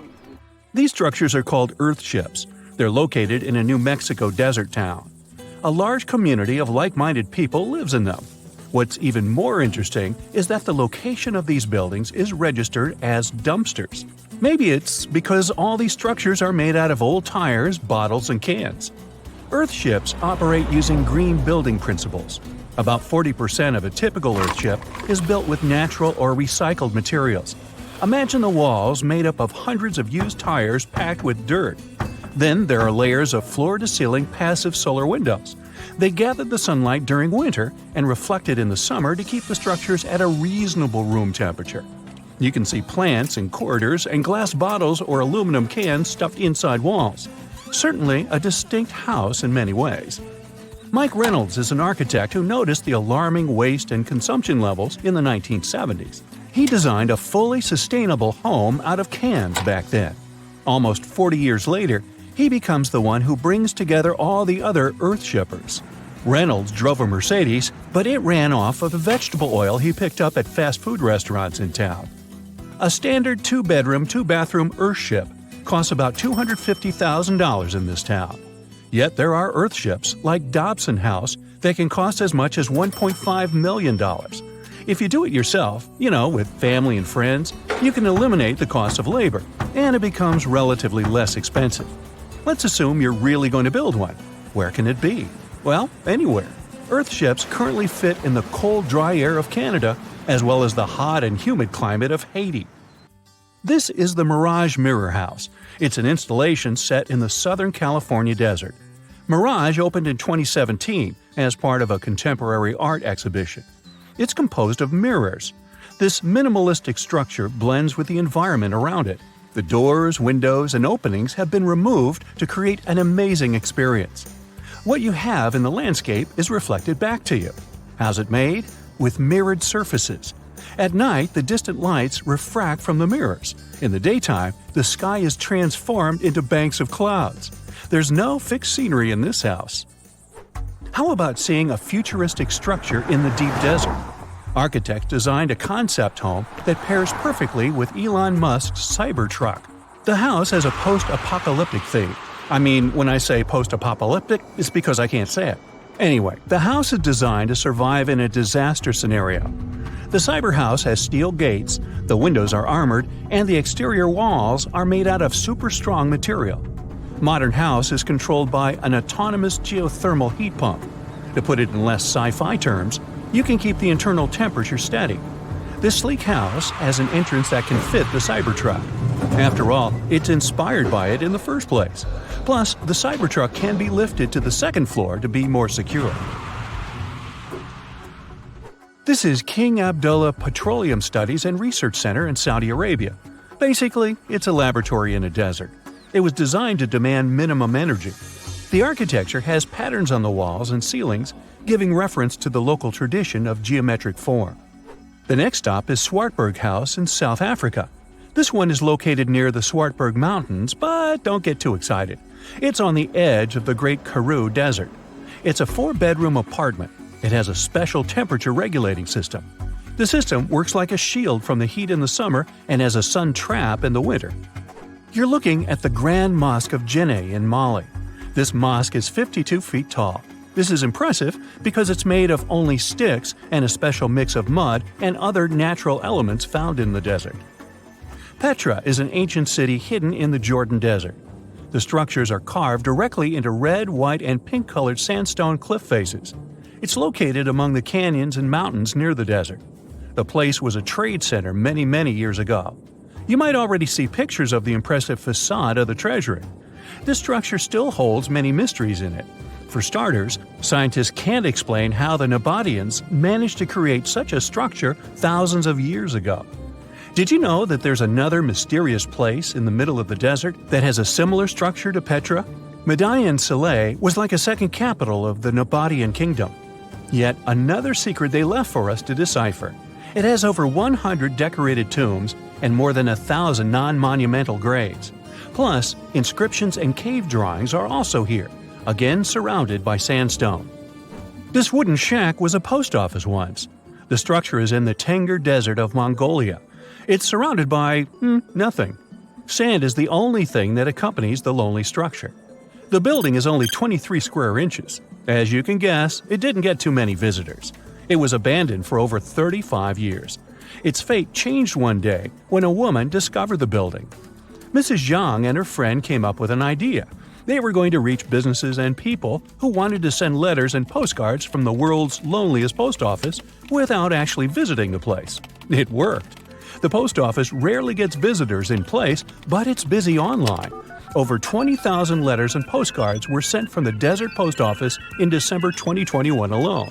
These structures are called earthships. They're located in a New Mexico desert town. A large community of like-minded people lives in them. What's even more interesting is that the location of these buildings is registered as dumpsters. Maybe it's because all these structures are made out of old tires, bottles, and cans. Earthships operate using green building principles. About 40% of a typical earthship is built with natural or recycled materials. Imagine the walls made up of hundreds of used tires packed with dirt. Then there are layers of floor-to-ceiling passive solar windows. They gather the sunlight during winter and reflect it in the summer to keep the structures at a reasonable room temperature. You can see plants in corridors and glass bottles or aluminum cans stuffed inside walls. Certainly a distinct house in many ways. Mike Reynolds is an architect who noticed the alarming waste and consumption levels in the 1970s. He designed a fully sustainable home out of cans back then. Almost 40 years later, he becomes the one who brings together all the other earthshippers. Reynolds drove a Mercedes, but it ran off of the vegetable oil he picked up at fast food restaurants in town. A standard 2-bedroom, 2-bathroom earthship costs about $250,000 in this town. Yet there are earthships like Dobson House that can cost as much as $1.5 million. If you do it yourself, with family and friends, you can eliminate the cost of labor, and it becomes relatively less expensive. Let's assume you're really going to build one. Where can it be? Well, anywhere. Earthships currently fit in the cold, dry air of Canada, as well as the hot and humid climate of Haiti. This is the Mirage Mirror House. It's an installation set in the Southern California desert. Mirage opened in 2017 as part of a contemporary art exhibition. It's composed of mirrors. This minimalistic structure blends with the environment around it. The doors, windows, and openings have been removed to create an amazing experience. What you have in the landscape is reflected back to you. How's it made? With mirrored surfaces. At night, the distant lights refract from the mirrors. In the daytime, the sky is transformed into banks of clouds. There's no fixed scenery in this house. How about seeing a futuristic structure in the deep desert? Architects designed a concept home that pairs perfectly with Elon Musk's Cybertruck. The house has a post-apocalyptic theme. I mean, when I say post-apocalyptic, it's because I can't say it. Anyway, the house is designed to survive in a disaster scenario. The cyber house has steel gates, the windows are armored, and the exterior walls are made out of super strong material. Modern house is controlled by an autonomous geothermal heat pump. To put it in less sci-fi terms, you can keep the internal temperature steady. This sleek house has an entrance that can fit the Cybertruck. After all, it's inspired by it in the first place. Plus, the Cybertruck can be lifted to the second floor to be more secure. This is King Abdullah Petroleum Studies and Research Center in Saudi Arabia. Basically, it's a laboratory in a desert. It was designed to demand minimum energy. The architecture has patterns on the walls and ceilings, giving reference to the local tradition of geometric form. The next stop is Swartberg House in South Africa. This one is located near the Swartberg Mountains, but don't get too excited. It's on the edge of the Great Karoo Desert. It's a 4-bedroom apartment. It has a special temperature regulating system. The system works like a shield from the heat in the summer and as a sun trap in the winter. You're looking at the Grand Mosque of Djenné in Mali. This mosque is 52 feet tall. This is impressive because it's made of only sticks and a special mix of mud and other natural elements found in the desert. Petra is an ancient city hidden in the Jordan Desert. The structures are carved directly into red, white, and pink-colored sandstone cliff faces. It's located among the canyons and mountains near the desert. The place was a trade center many years ago. You might already see pictures of the impressive facade of the treasury. This structure still holds many mysteries in it. For starters, scientists can't explain how the Nabateans managed to create such a structure thousands of years ago. Did you know that there's another mysterious place in the middle of the desert that has a similar structure to Petra? Median Saleh was like a second capital of the Nabatean kingdom. Yet another secret they left for us to decipher. It has over 100 decorated tombs and more than 1,000 non-monumental graves. Plus, inscriptions and cave drawings are also here, again surrounded by sandstone. This wooden shack was a post office once. The structure is in the Tengger Desert of Mongolia. It's surrounded by nothing. Sand is the only thing that accompanies the lonely structure. The building is only 23 square inches. As you can guess, it didn't get too many visitors. It was abandoned for over 35 years. Its fate changed one day when a woman discovered the building. Mrs. Zhang and her friend came up with an idea. They were going to reach businesses and people who wanted to send letters and postcards from the world's loneliest post office without actually visiting the place. It worked. The post office rarely gets visitors in place, but it's busy online. Over 20,000 letters and postcards were sent from the Desert Post Office in December 2021 alone.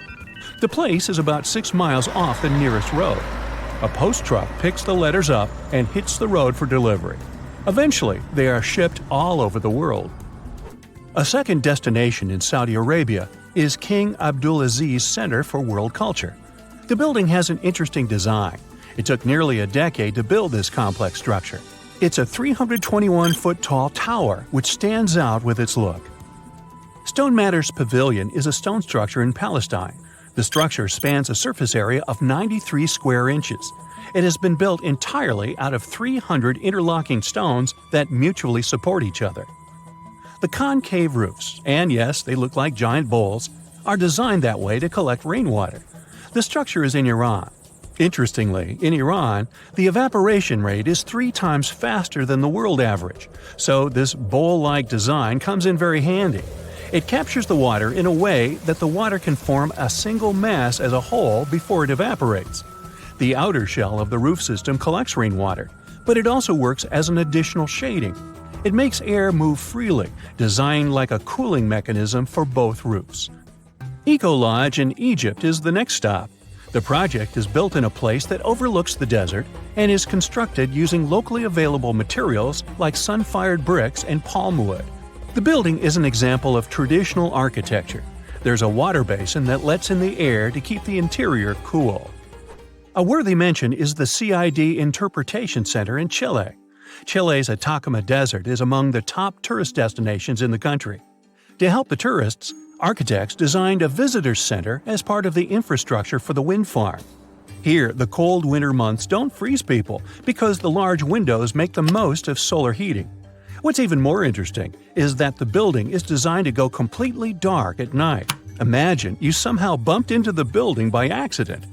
The place is about 6 miles off the nearest road. A post truck picks the letters up and hits the road for delivery. Eventually, they are shipped all over the world. A second destination in Saudi Arabia is King Abdulaziz Center for World Culture. The building has an interesting design. It took nearly a decade to build this complex structure. It's a 321-foot-tall tower which stands out with its look. Stone Matters Pavilion is a stone structure in Palestine. The structure spans a surface area of 93 square inches. It has been built entirely out of 300 interlocking stones that mutually support each other. The concave roofs, and yes, they look like giant bowls, are designed that way to collect rainwater. The structure is in Iran. Interestingly, in Iran, the evaporation rate is 3 times faster than the world average, so this bowl-like design comes in very handy. It captures the water in a way that the water can form a single mass as a whole before it evaporates. The outer shell of the roof system collects rainwater, but it also works as an additional shading. It makes air move freely, designed like a cooling mechanism for both roofs. Eco Lodge in Egypt is the next stop. The project is built in a place that overlooks the desert and is constructed using locally available materials like sun-fired bricks and palm wood. The building is an example of traditional architecture. There's a water basin that lets in the air to keep the interior cool. A worthy mention is the CID Interpretation Center in Chile. Chile's Atacama Desert is among the top tourist destinations in the country. To help the tourists, Architects designed a visitor center as part of the infrastructure for the wind farm. Here, the cold winter months don't freeze people because the large windows make the most of solar heating. What's even more interesting is that the building is designed to go completely dark at night. Imagine you somehow bumped into the building by accident.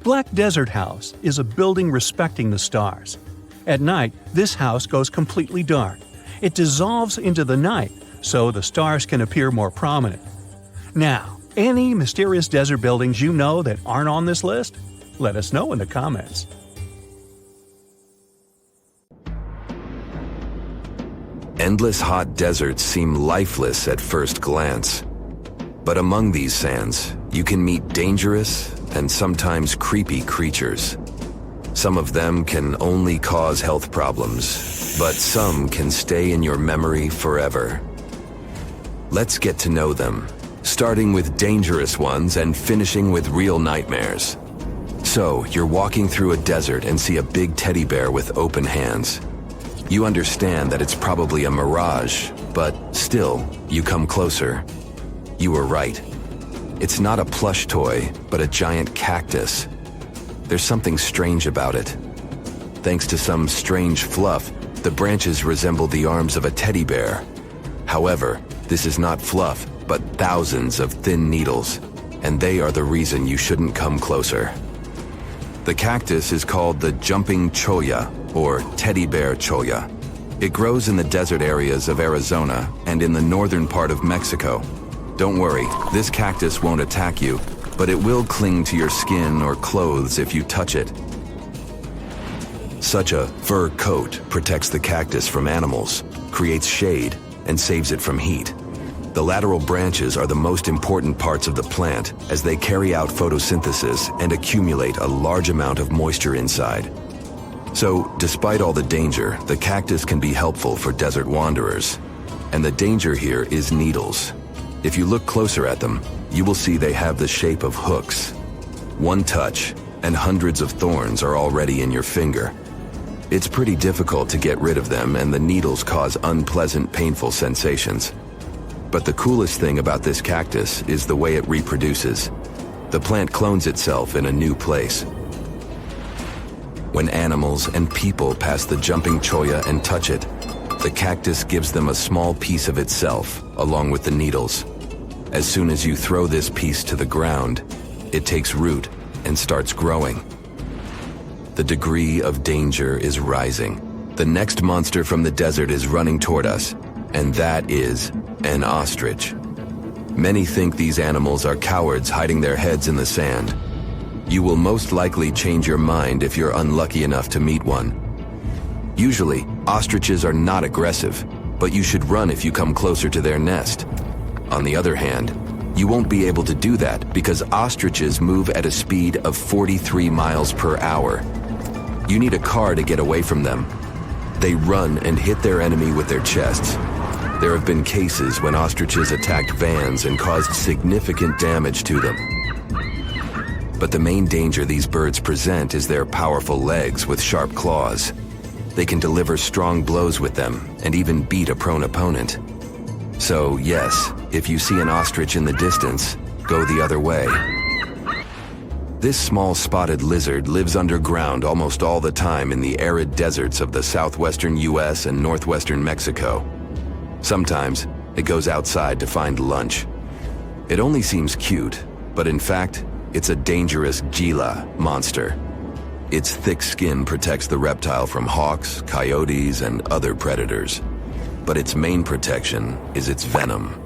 Black Desert House is a building respecting the stars. At night, this house goes completely dark. It dissolves into the night, so the stars can appear more prominent. Now, any mysterious desert buildings you know that aren't on this list? Let us know in the comments. Endless hot deserts seem lifeless at first glance. But among these sands, you can meet dangerous and sometimes creepy creatures. Some of them can only cause health problems, but some can stay in your memory forever. Let's get to know them, starting with dangerous ones and finishing with real nightmares. So, you're walking through a desert and see a big teddy bear with open hands. You understand that it's probably a mirage, but still, you come closer. You were right. It's not a plush toy, but a giant cactus. There's something strange about it. Thanks to some strange fluff, the branches resemble the arms of a teddy bear. However, this is not fluff, but thousands of thin needles, and they are the reason you shouldn't come closer. The cactus is called the jumping cholla, or teddy bear cholla. It grows in the desert areas of Arizona and in the northern part of Mexico. Don't worry, this cactus won't attack you, but it will cling to your skin or clothes if you touch it. Such a fur coat protects the cactus from animals, creates shade, and saves it from heat. The lateral branches are the most important parts of the plant as they carry out photosynthesis and accumulate a large amount of moisture inside. So, despite all the danger, the cactus can be helpful for desert wanderers. And the danger here is needles. If you look closer at them, you will see they have the shape of hooks. One touch, and hundreds of thorns are already in your finger. It's pretty difficult to get rid of them, and the needles cause unpleasant, painful sensations. But the coolest thing about this cactus is the way it reproduces. The plant clones itself in a new place. When animals and people pass the jumping cholla and touch it, the cactus gives them a small piece of itself, along with the needles. As soon as you throw this piece to the ground, it takes root and starts growing. The degree of danger is rising. The next monster from the desert is running toward us, and that is an ostrich. Many think these animals are cowards hiding their heads in the sand. You will most likely change your mind if you're unlucky enough to meet one. Usually, ostriches are not aggressive, but you should run if you come closer to their nest. On the other hand, you won't be able to do that because ostriches move at a speed of 43 miles per hour. You need a car to get away from them. They run and hit their enemy with their chests. There have been cases when ostriches attacked vans and caused significant damage to them. But the main danger these birds present is their powerful legs with sharp claws. They can deliver strong blows with them and even beat a prone opponent. So yes, if you see an ostrich in the distance, go the other way. This small spotted lizard lives underground almost all the time in the arid deserts of the southwestern US and northwestern Mexico. Sometimes, it goes outside to find lunch. It only seems cute, but in fact, it's a dangerous Gila monster. Its thick skin protects the reptile from hawks, coyotes, and other predators. But its main protection is its venom.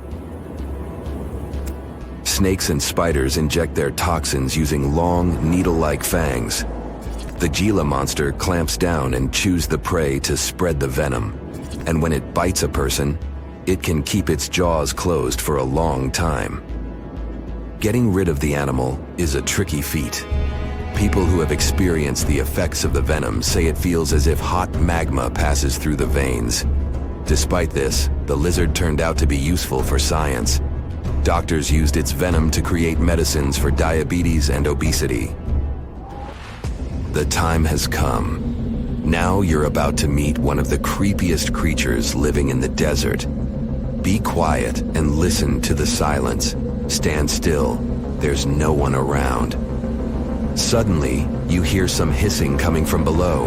Snakes and spiders inject their toxins using long, needle-like fangs. The Gila monster clamps down and chews the prey to spread the venom. And when it bites a person, it can keep its jaws closed for a long time. Getting rid of the animal is a tricky feat. People who have experienced the effects of the venom say it feels as if hot magma passes through the veins. Despite this, the lizard turned out to be useful for science. Doctors used its venom to create medicines for diabetes and obesity. The time has come. Now you're about to meet one of the creepiest creatures living in the desert. Be quiet and listen to the silence. Stand still. There's no one around. Suddenly, you hear some hissing coming from below.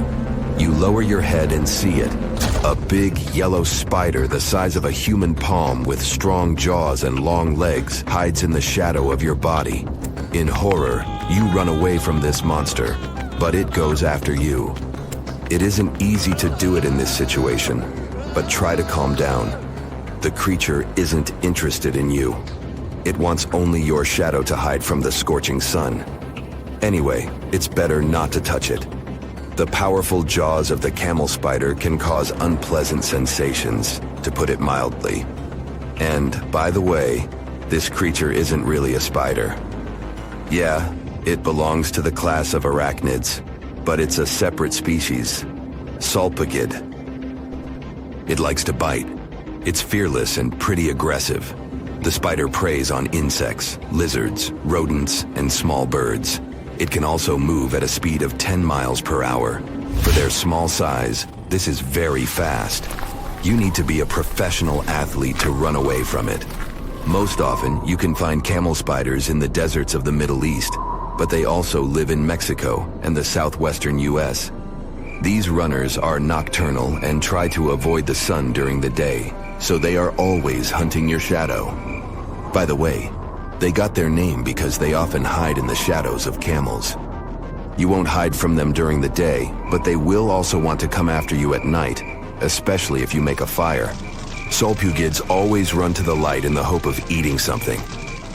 You lower your head and see it. A big yellow spider the size of a human palm with strong jaws and long legs hides in the shadow of your body. In horror, you run away from this monster, but it goes after you. It isn't easy to do it in this situation, but try to calm down. The creature isn't interested in you. It wants only your shadow to hide from the scorching sun. Anyway, it's better not to touch it. The powerful jaws of the camel spider can cause unpleasant sensations, to put it mildly. And, by the way, this creature isn't really a spider. Yeah, it belongs to the class of arachnids, but it's a separate species, Sulpagid. It likes to bite. It's fearless and pretty aggressive. The spider preys on insects, lizards, rodents, and small birds. It can also move at a speed of 10 miles per hour. For their small size, this is very fast. You need to be a professional athlete to run away from it. Most often, you can find camel spiders in the deserts of the Middle East, but they also live in Mexico and the southwestern US. These runners are nocturnal and try to avoid the sun during the day, so they are always hunting your shadow. By the way, they got their name because they often hide in the shadows of camels. You won't hide from them during the day, but they will also want to come after you at night, especially if you make a fire. Sulpugids always run to the light in the hope of eating something.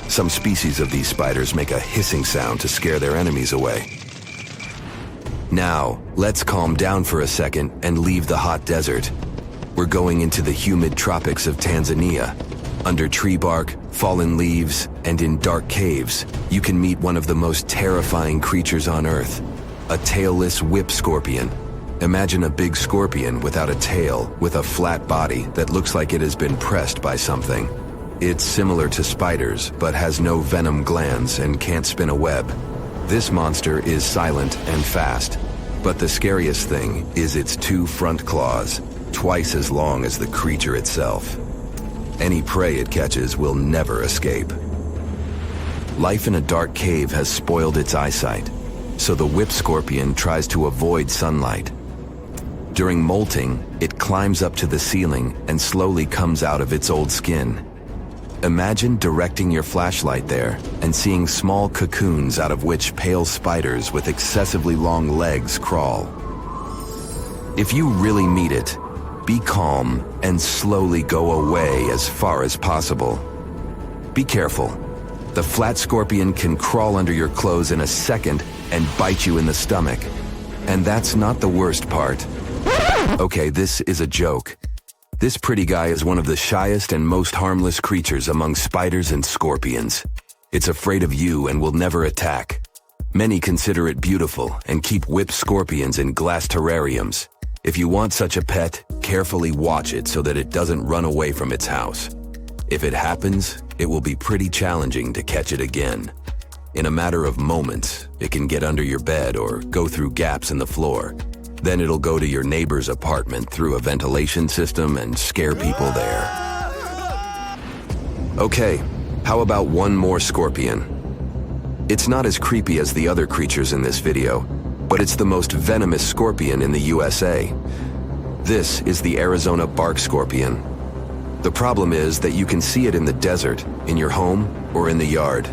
Some species of these spiders make a hissing sound to scare their enemies away. Now, let's calm down for a second and leave the hot desert. We're going into the humid tropics of Tanzania. Under tree bark, fallen leaves, and in dark caves, you can meet one of the most terrifying creatures on Earth, a tailless whip scorpion. Imagine a big scorpion without a tail, with a flat body that looks like it has been pressed by something. It's similar to spiders, but has no venom glands and can't spin a web. This monster is silent and fast, but the scariest thing is its 2 front claws, twice as long as the creature itself. Any prey it catches will never escape. Life in a dark cave has spoiled its eyesight, so the whip scorpion tries to avoid sunlight. During molting, it climbs up to the ceiling and slowly comes out of its old skin. Imagine directing your flashlight there and seeing small cocoons out of which pale spiders with excessively long legs crawl. If you really meet it, be calm and slowly go away as far as possible. Be careful. The flat scorpion can crawl under your clothes in a second and bite you in the stomach. And that's not the worst part. Okay, this is a joke. This pretty guy is one of the shyest and most harmless creatures among spiders and scorpions. It's afraid of you and will never attack. Many consider it beautiful and keep whip scorpions in glass terrariums. If you want such a pet, carefully watch it so that it doesn't run away from its house. If it happens, it will be pretty challenging to catch it again. In a matter of moments, it can get under your bed or go through gaps in the floor. Then it'll go to your neighbor's apartment through a ventilation system and scare people there. Okay, how about one more scorpion? It's not as creepy as the other creatures in this video, but it's the most venomous scorpion in the USA. This is the Arizona bark scorpion. The problem is that you can see it in the desert, in your home, or in the yard.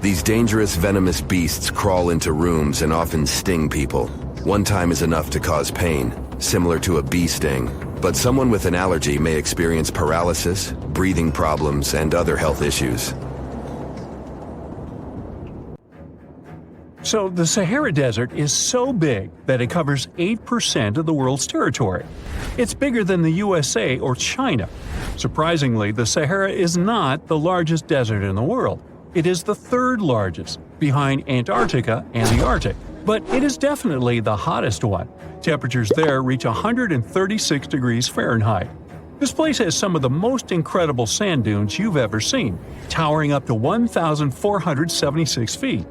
These dangerous venomous beasts crawl into rooms and often sting people. One time is enough to cause pain, similar to a bee sting, but someone with an allergy may experience paralysis, breathing problems, and other health issues. So the Sahara Desert is so big that it covers 8% of the world's territory. It's bigger than the USA or China. Surprisingly, the Sahara is not the largest desert in the world. It is the 3rd largest, behind Antarctica and the Arctic. But it is definitely the hottest one. Temperatures there reach 136 degrees Fahrenheit. This place has some of the most incredible sand dunes you've ever seen, towering up to 1,476 feet.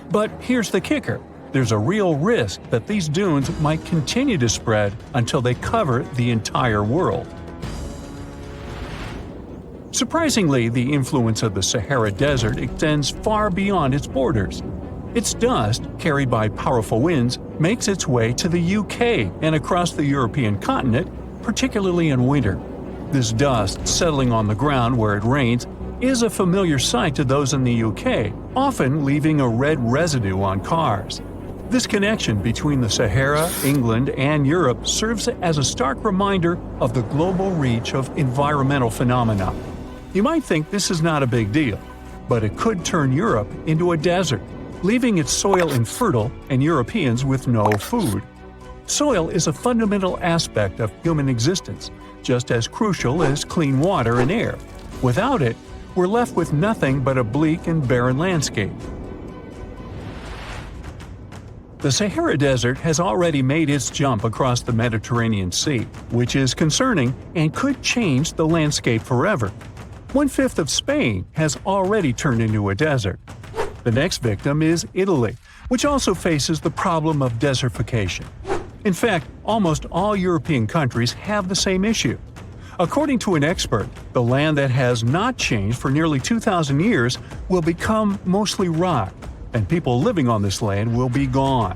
But here's the kicker. There's a real risk that these dunes might continue to spread until they cover the entire world. Surprisingly, the influence of the Sahara Desert extends far beyond its borders. Its dust, carried by powerful winds, makes its way to the UK and across the European continent, particularly in winter. This dust, settling on the ground where it rains, is a familiar sight to those in the UK, often leaving a red residue on cars. This connection between the Sahara, England, and Europe serves as a stark reminder of the global reach of environmental phenomena. You might think this is not a big deal, but it could turn Europe into a desert, leaving its soil infertile and Europeans with no food. Soil is a fundamental aspect of human existence, just as crucial as clean water and air. Without it, we're left with nothing but a bleak and barren landscape. The Sahara Desert has already made its jump across the Mediterranean Sea, which is concerning and could change the landscape forever. 1/5 of Spain has already turned into a desert. The next victim is Italy, which also faces the problem of desertification. In fact, almost all European countries have the same issue. According to an expert, the land that has not changed for nearly 2,000 years will become mostly rock, and people living on this land will be gone.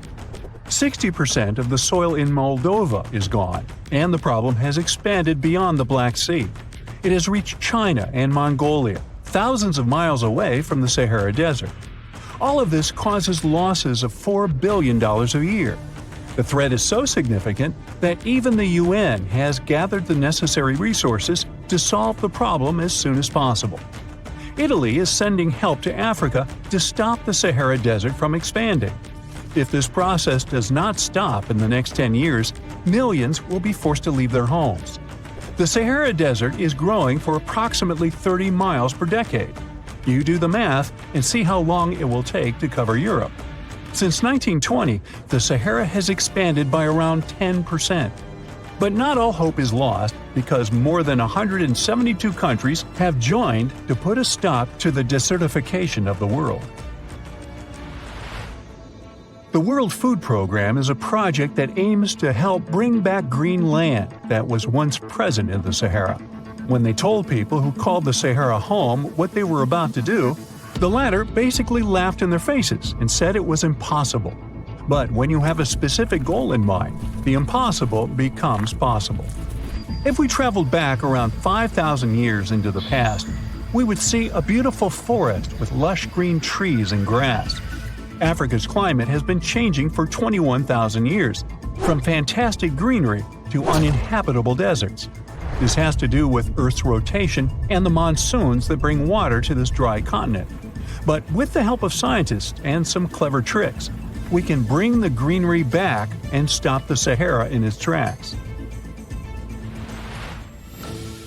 60% of the soil in Moldova is gone, and the problem has expanded beyond the Black Sea. It has reached China and Mongolia, thousands of miles away from the Sahara Desert. All of this causes losses of $4 billion a year. The threat is so significant that even the UN has gathered the necessary resources to solve the problem as soon as possible. Italy is sending help to Africa to stop the Sahara Desert from expanding. If this process does not stop in the next 10 years, millions will be forced to leave their homes. The Sahara Desert is growing for approximately 30 miles per decade. You do the math and see how long it will take to cover Europe. Since 1920, the Sahara has expanded by around 10%. But not all hope is lost because more than 172 countries have joined to put a stop to the desertification of the world. The World Food Program is a project that aims to help bring back green land that was once present in the Sahara. When they told people who called the Sahara home what they were about to do, the latter basically laughed in their faces and said it was impossible. But when you have a specific goal in mind, the impossible becomes possible. If we traveled back around 5,000 years into the past, we would see a beautiful forest with lush green trees and grass. Africa's climate has been changing for 21,000 years, from fantastic greenery to uninhabitable deserts. This has to do with Earth's rotation and the monsoons that bring water to this dry continent. But with the help of scientists and some clever tricks, we can bring the greenery back and stop the Sahara in its tracks.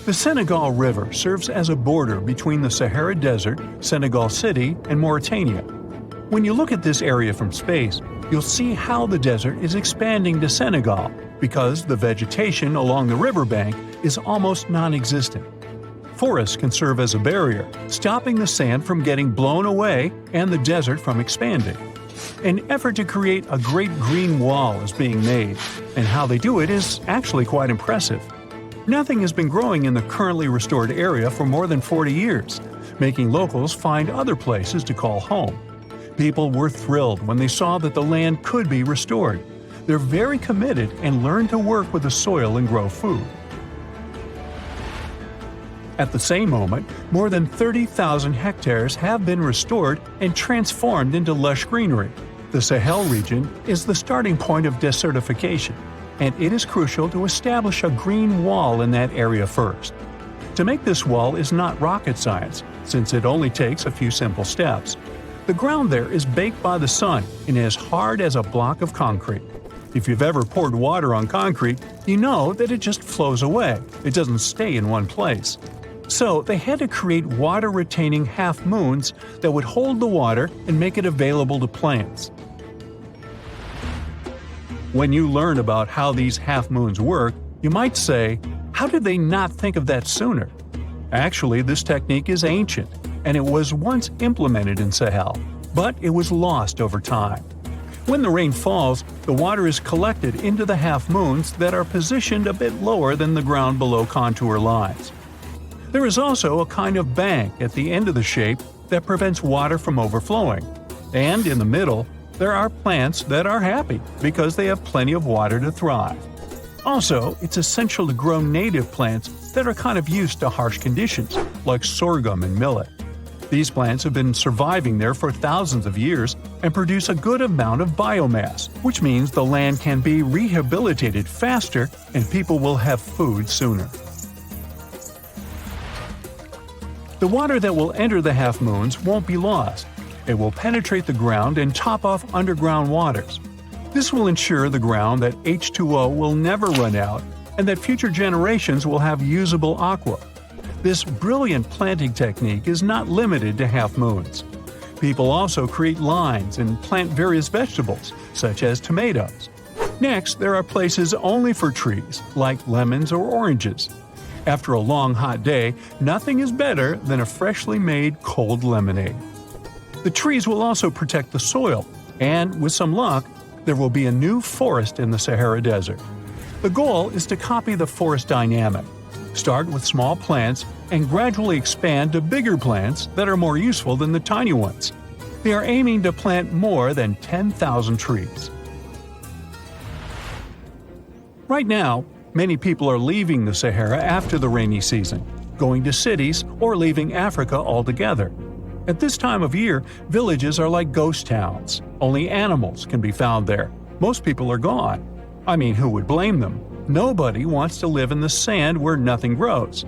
The Senegal River serves as a border between the Sahara Desert, Senegal City, and Mauritania. When you look at this area from space, you'll see how the desert is expanding to Senegal because the vegetation along the riverbank is almost non-existent. Forests can serve as a barrier, stopping the sand from getting blown away and the desert from expanding. An effort to create a great green wall is being made, and how they do it is actually quite impressive. Nothing has been growing in the currently restored area for more than 40 years, making locals find other places to call home. People were thrilled when they saw that the land could be restored. They're very committed and learn to work with the soil and grow food. At the same moment, more than 30,000 hectares have been restored and transformed into lush greenery. The Sahel region is the starting point of desertification, and it is crucial to establish a green wall in that area first. To make this wall is not rocket science, since it only takes a few simple steps. The ground there is baked by the sun and as hard as a block of concrete. If you've ever poured water on concrete, you know that it just flows away. It doesn't stay in one place. So they had to create water-retaining half-moons that would hold the water and make it available to plants. When you learn about how these half-moons work, you might say, how did they not think of that sooner? Actually, this technique is ancient, and it was once implemented in Sahel, but it was lost over time. When the rain falls, the water is collected into the half-moons that are positioned a bit lower than the ground below contour lines. There is also a kind of bank at the end of the shape that prevents water from overflowing. And in the middle, there are plants that are happy because they have plenty of water to thrive. Also, it's essential to grow native plants that are kind of used to harsh conditions, like sorghum and millet. These plants have been surviving there for thousands of years and produce a good amount of biomass, which means the land can be rehabilitated faster and people will have food sooner. The water that will enter the half-moons won't be lost. It will penetrate the ground and top off underground waters. This will ensure the ground that H2O will never run out and that future generations will have usable aqua. This brilliant planting technique is not limited to half-moons. People also create lines and plant various vegetables, such as tomatoes. Next, there are places only for trees, like lemons or oranges. After a long hot day, nothing is better than a freshly made cold lemonade. The trees will also protect the soil, and with some luck, there will be a new forest in the Sahara Desert. The goal is to copy the forest dynamic. Start with small plants and gradually expand to bigger plants that are more useful than the tiny ones. They are aiming to plant more than 10,000 trees. Right now, many people are leaving the Sahara after the rainy season, going to cities or leaving Africa altogether. At this time of year, villages are like ghost towns. Only animals can be found there. Most people are gone. I mean, who would blame them? Nobody wants to live in the sand where nothing grows.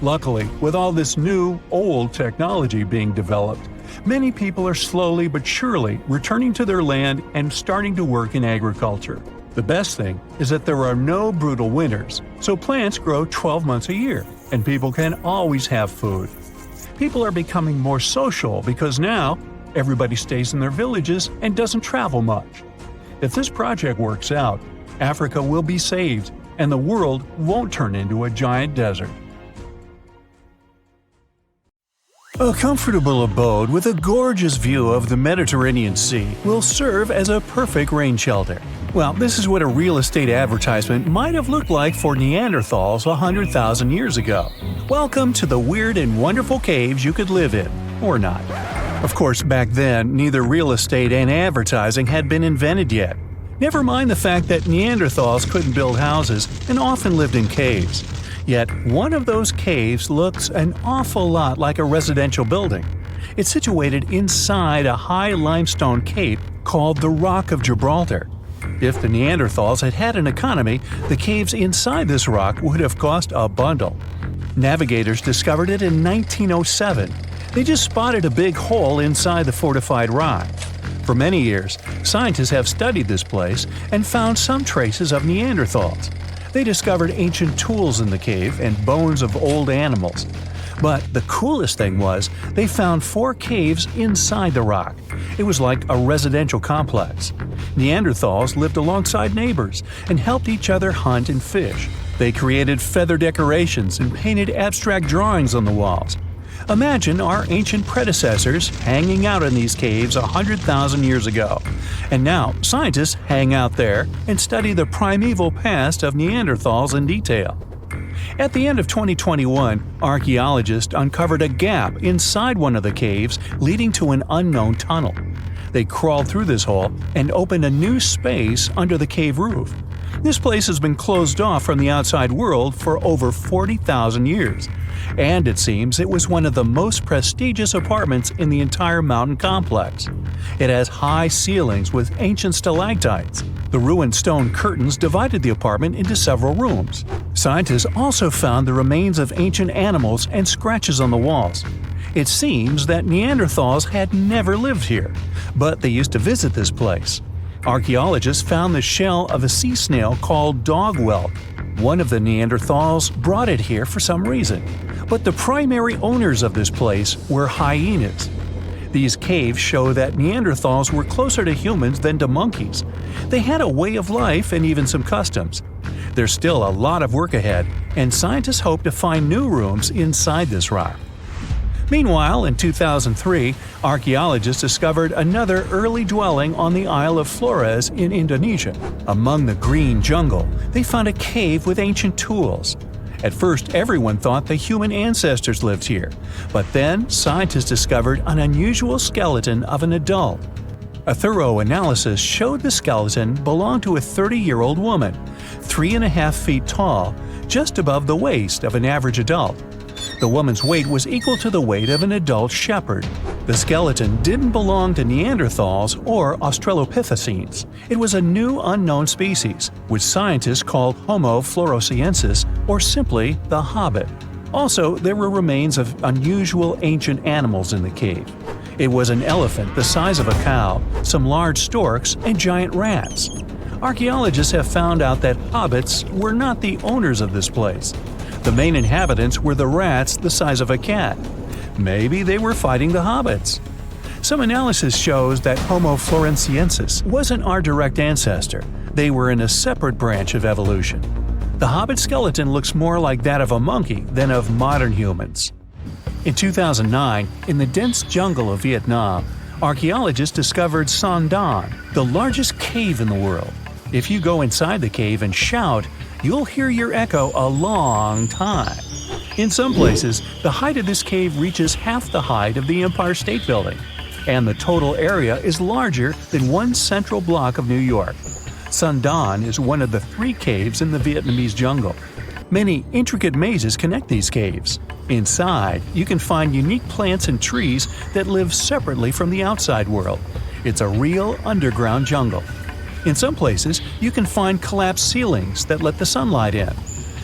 Luckily, with all this new, old technology being developed, many people are slowly but surely returning to their land and starting to work in agriculture. The best thing is that there are no brutal winters, so plants grow 12 months a year, and people can always have food. People are becoming more social because now everybody stays in their villages and doesn't travel much. If this project works out, Africa will be saved and the world won't turn into a giant desert. A comfortable abode with a gorgeous view of the Mediterranean Sea will serve as a perfect rain shelter. Well, this is what a real estate advertisement might have looked like for Neanderthals 100,000 years ago. Welcome to the weird and wonderful caves you could live in, or not. Of course, back then, neither real estate and advertising had been invented yet. Never mind the fact that Neanderthals couldn't build houses and often lived in caves. Yet, one of those caves looks an awful lot like a residential building. It's situated inside a high limestone cape called the Rock of Gibraltar. If the Neanderthals had had an economy, the caves inside this rock would have cost a bundle. Navigators discovered it in 1907. They just spotted a big hole inside the fortified rock. For many years, scientists have studied this place and found some traces of Neanderthals. They discovered ancient tools in the cave and bones of old animals. But the coolest thing was, they found 4 caves inside the rock. It was like a residential complex. Neanderthals lived alongside neighbors and helped each other hunt and fish. They created feather decorations and painted abstract drawings on the walls. Imagine our ancient predecessors hanging out in these caves 100,000 years ago. And now, scientists hang out there and study the primeval past of Neanderthals in detail. At the end of 2021, archaeologists uncovered a gap inside one of the caves leading to an unknown tunnel. They crawled through this hole and opened a new space under the cave roof. This place has been closed off from the outside world for over 40,000 years. And it seems it was one of the most prestigious apartments in the entire mountain complex. It has high ceilings with ancient stalactites. The ruined stone curtains divided the apartment into several rooms. Scientists also found the remains of ancient animals and scratches on the walls. It seems that Neanderthals had never lived here, but they used to visit this place. Archaeologists found the shell of a sea snail called dog whelk. One of the Neanderthals brought it here for some reason, but the primary owners of this place were hyenas. These caves show that Neanderthals were closer to humans than to monkeys. They had a way of life and even some customs. There's still a lot of work ahead, and scientists hope to find new rooms inside this rock. Meanwhile, in 2003, archaeologists discovered another early dwelling on the Isle of Flores in Indonesia. Among the green jungle, they found a cave with ancient tools. At first, everyone thought the human ancestors lived here, but then scientists discovered an unusual skeleton of an adult. A thorough analysis showed the skeleton belonged to a 30-year-old woman, 3.5 feet tall, just above the waist of an average adult. The woman's weight was equal to the weight of an adult shepherd. The skeleton didn't belong to Neanderthals or Australopithecines. It was a new unknown species, which scientists called Homo floresiensis, or simply the hobbit. Also, there were remains of unusual ancient animals in the cave. It was an elephant the size of a cow, some large storks, and giant rats. Archaeologists have found out that hobbits were not the owners of this place. The main inhabitants were the rats the size of a cat. Maybe they were fighting the hobbits. Some analysis shows that Homo floresiensis wasn't our direct ancestor. They were in a separate branch of evolution. The hobbit skeleton looks more like that of a monkey than of modern humans. In 2009, in the dense jungle of Vietnam, archaeologists discovered Son Don, the largest cave in the world. If you go inside the cave and shout, you'll hear your echo a long time. In some places, the height of this cave reaches half the height of the Empire State Building, and the total area is larger than one central block of New York. Son Don is one of the 3 caves in the Vietnamese jungle. Many intricate mazes connect these caves. Inside, you can find unique plants and trees that live separately from the outside world. It's a real underground jungle. In some places, you can find collapsed ceilings that let the sunlight in.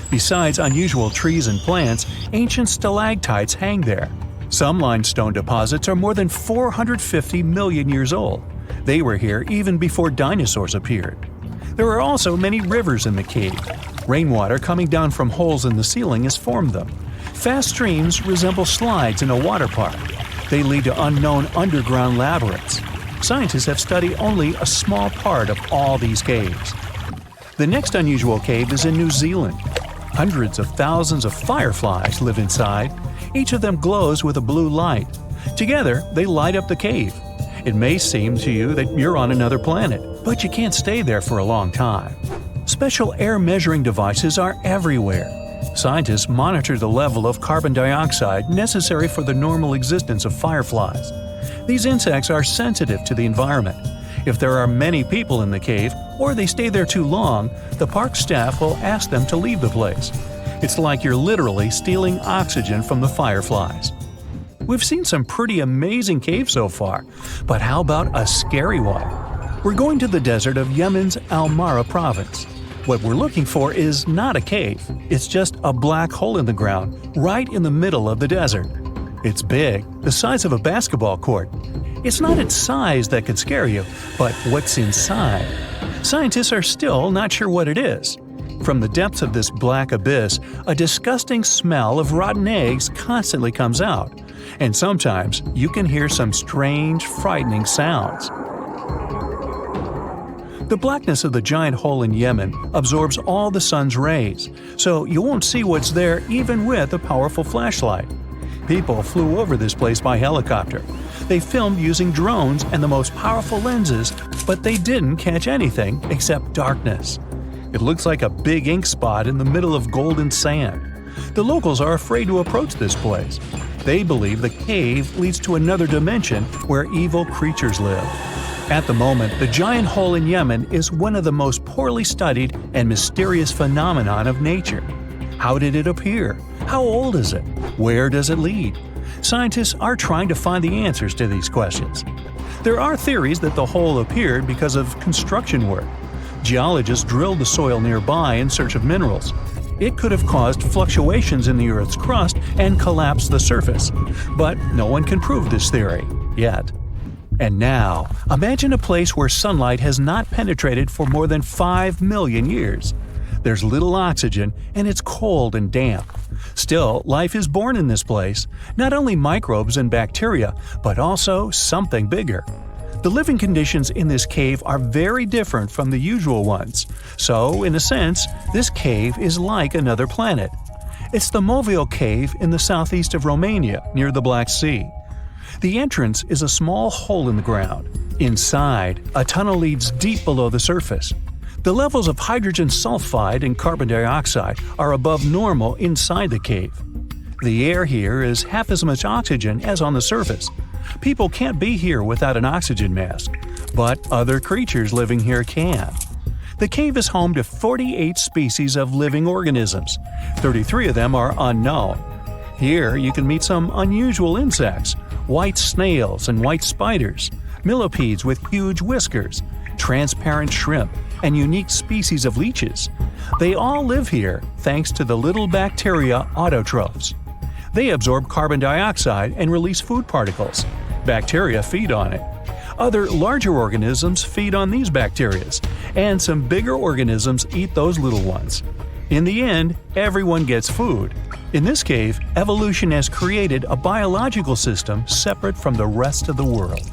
Besides unusual trees and plants, ancient stalactites hang there. Some limestone deposits are more than 450 million years old. They were here even before dinosaurs appeared. There are also many rivers in the cave. Rainwater coming down from holes in the ceiling has formed them. Fast streams resemble slides in a water park. They lead to unknown underground labyrinths. Scientists have studied only a small part of all these caves. The next unusual cave is in New Zealand. Hundreds of thousands of fireflies live inside. Each of them glows with a blue light. Together, they light up the cave. It may seem to you that you're on another planet, but you can't stay there for a long time. Special air measuring devices are everywhere. Scientists monitor the level of carbon dioxide necessary for the normal existence of fireflies. These insects are sensitive to the environment. If there are many people in the cave, or they stay there too long, the park staff will ask them to leave the place. It's like you're literally stealing oxygen from the fireflies. We've seen some pretty amazing caves so far, but how about a scary one? We're going to the desert of Yemen's Al-Mara province. What we're looking for is not a cave, it's just a black hole in the ground, right in the middle of the desert. It's big, the size of a basketball court. It's not its size that could scare you, but what's inside. Scientists are still not sure what it is. From the depths of this black abyss, a disgusting smell of rotten eggs constantly comes out, and sometimes you can hear some strange, frightening sounds. The blackness of the giant hole in Yemen absorbs all the sun's rays, so you won't see what's there even with a powerful flashlight. People flew over this place by helicopter. They filmed using drones and the most powerful lenses, but they didn't catch anything except darkness. It looks like a big ink spot in the middle of golden sand. The locals are afraid to approach this place. They believe the cave leads to another dimension where evil creatures live. At the moment, the giant hole in Yemen is one of the most poorly studied and mysterious phenomenon of nature. How did it appear? How old is it? Where does it lead? Scientists are trying to find the answers to these questions. There are theories that the hole appeared because of construction work. Geologists drilled the soil nearby in search of minerals. It could have caused fluctuations in the Earth's crust and collapsed the surface. But no one can prove this theory, yet. And now, imagine a place where sunlight has not penetrated for more than 5 million years. There's little oxygen, and it's cold and damp. Still, life is born in this place, not only microbes and bacteria, but also something bigger. The living conditions in this cave are very different from the usual ones, so, in a sense, this cave is like another planet. It's the Movil Cave in the southeast of Romania, near the Black Sea. The entrance is a small hole in the ground. Inside, a tunnel leads deep below the surface. The levels of hydrogen sulfide and carbon dioxide are above normal inside the cave. The air here is half as much oxygen as on the surface. People can't be here without an oxygen mask, but other creatures living here can. The cave is home to 48 species of living organisms. 33 of them are unknown. Here you can meet some unusual insects, white snails and white spiders, millipedes with huge whiskers, transparent shrimp, and unique species of leeches. They all live here thanks to the little bacteria autotrophs. They absorb carbon dioxide and release food particles. Bacteria feed on it. Other larger organisms feed on these bacteria, and some bigger organisms eat those little ones. In the end, everyone gets food. In this cave, evolution has created a biological system separate from the rest of the world.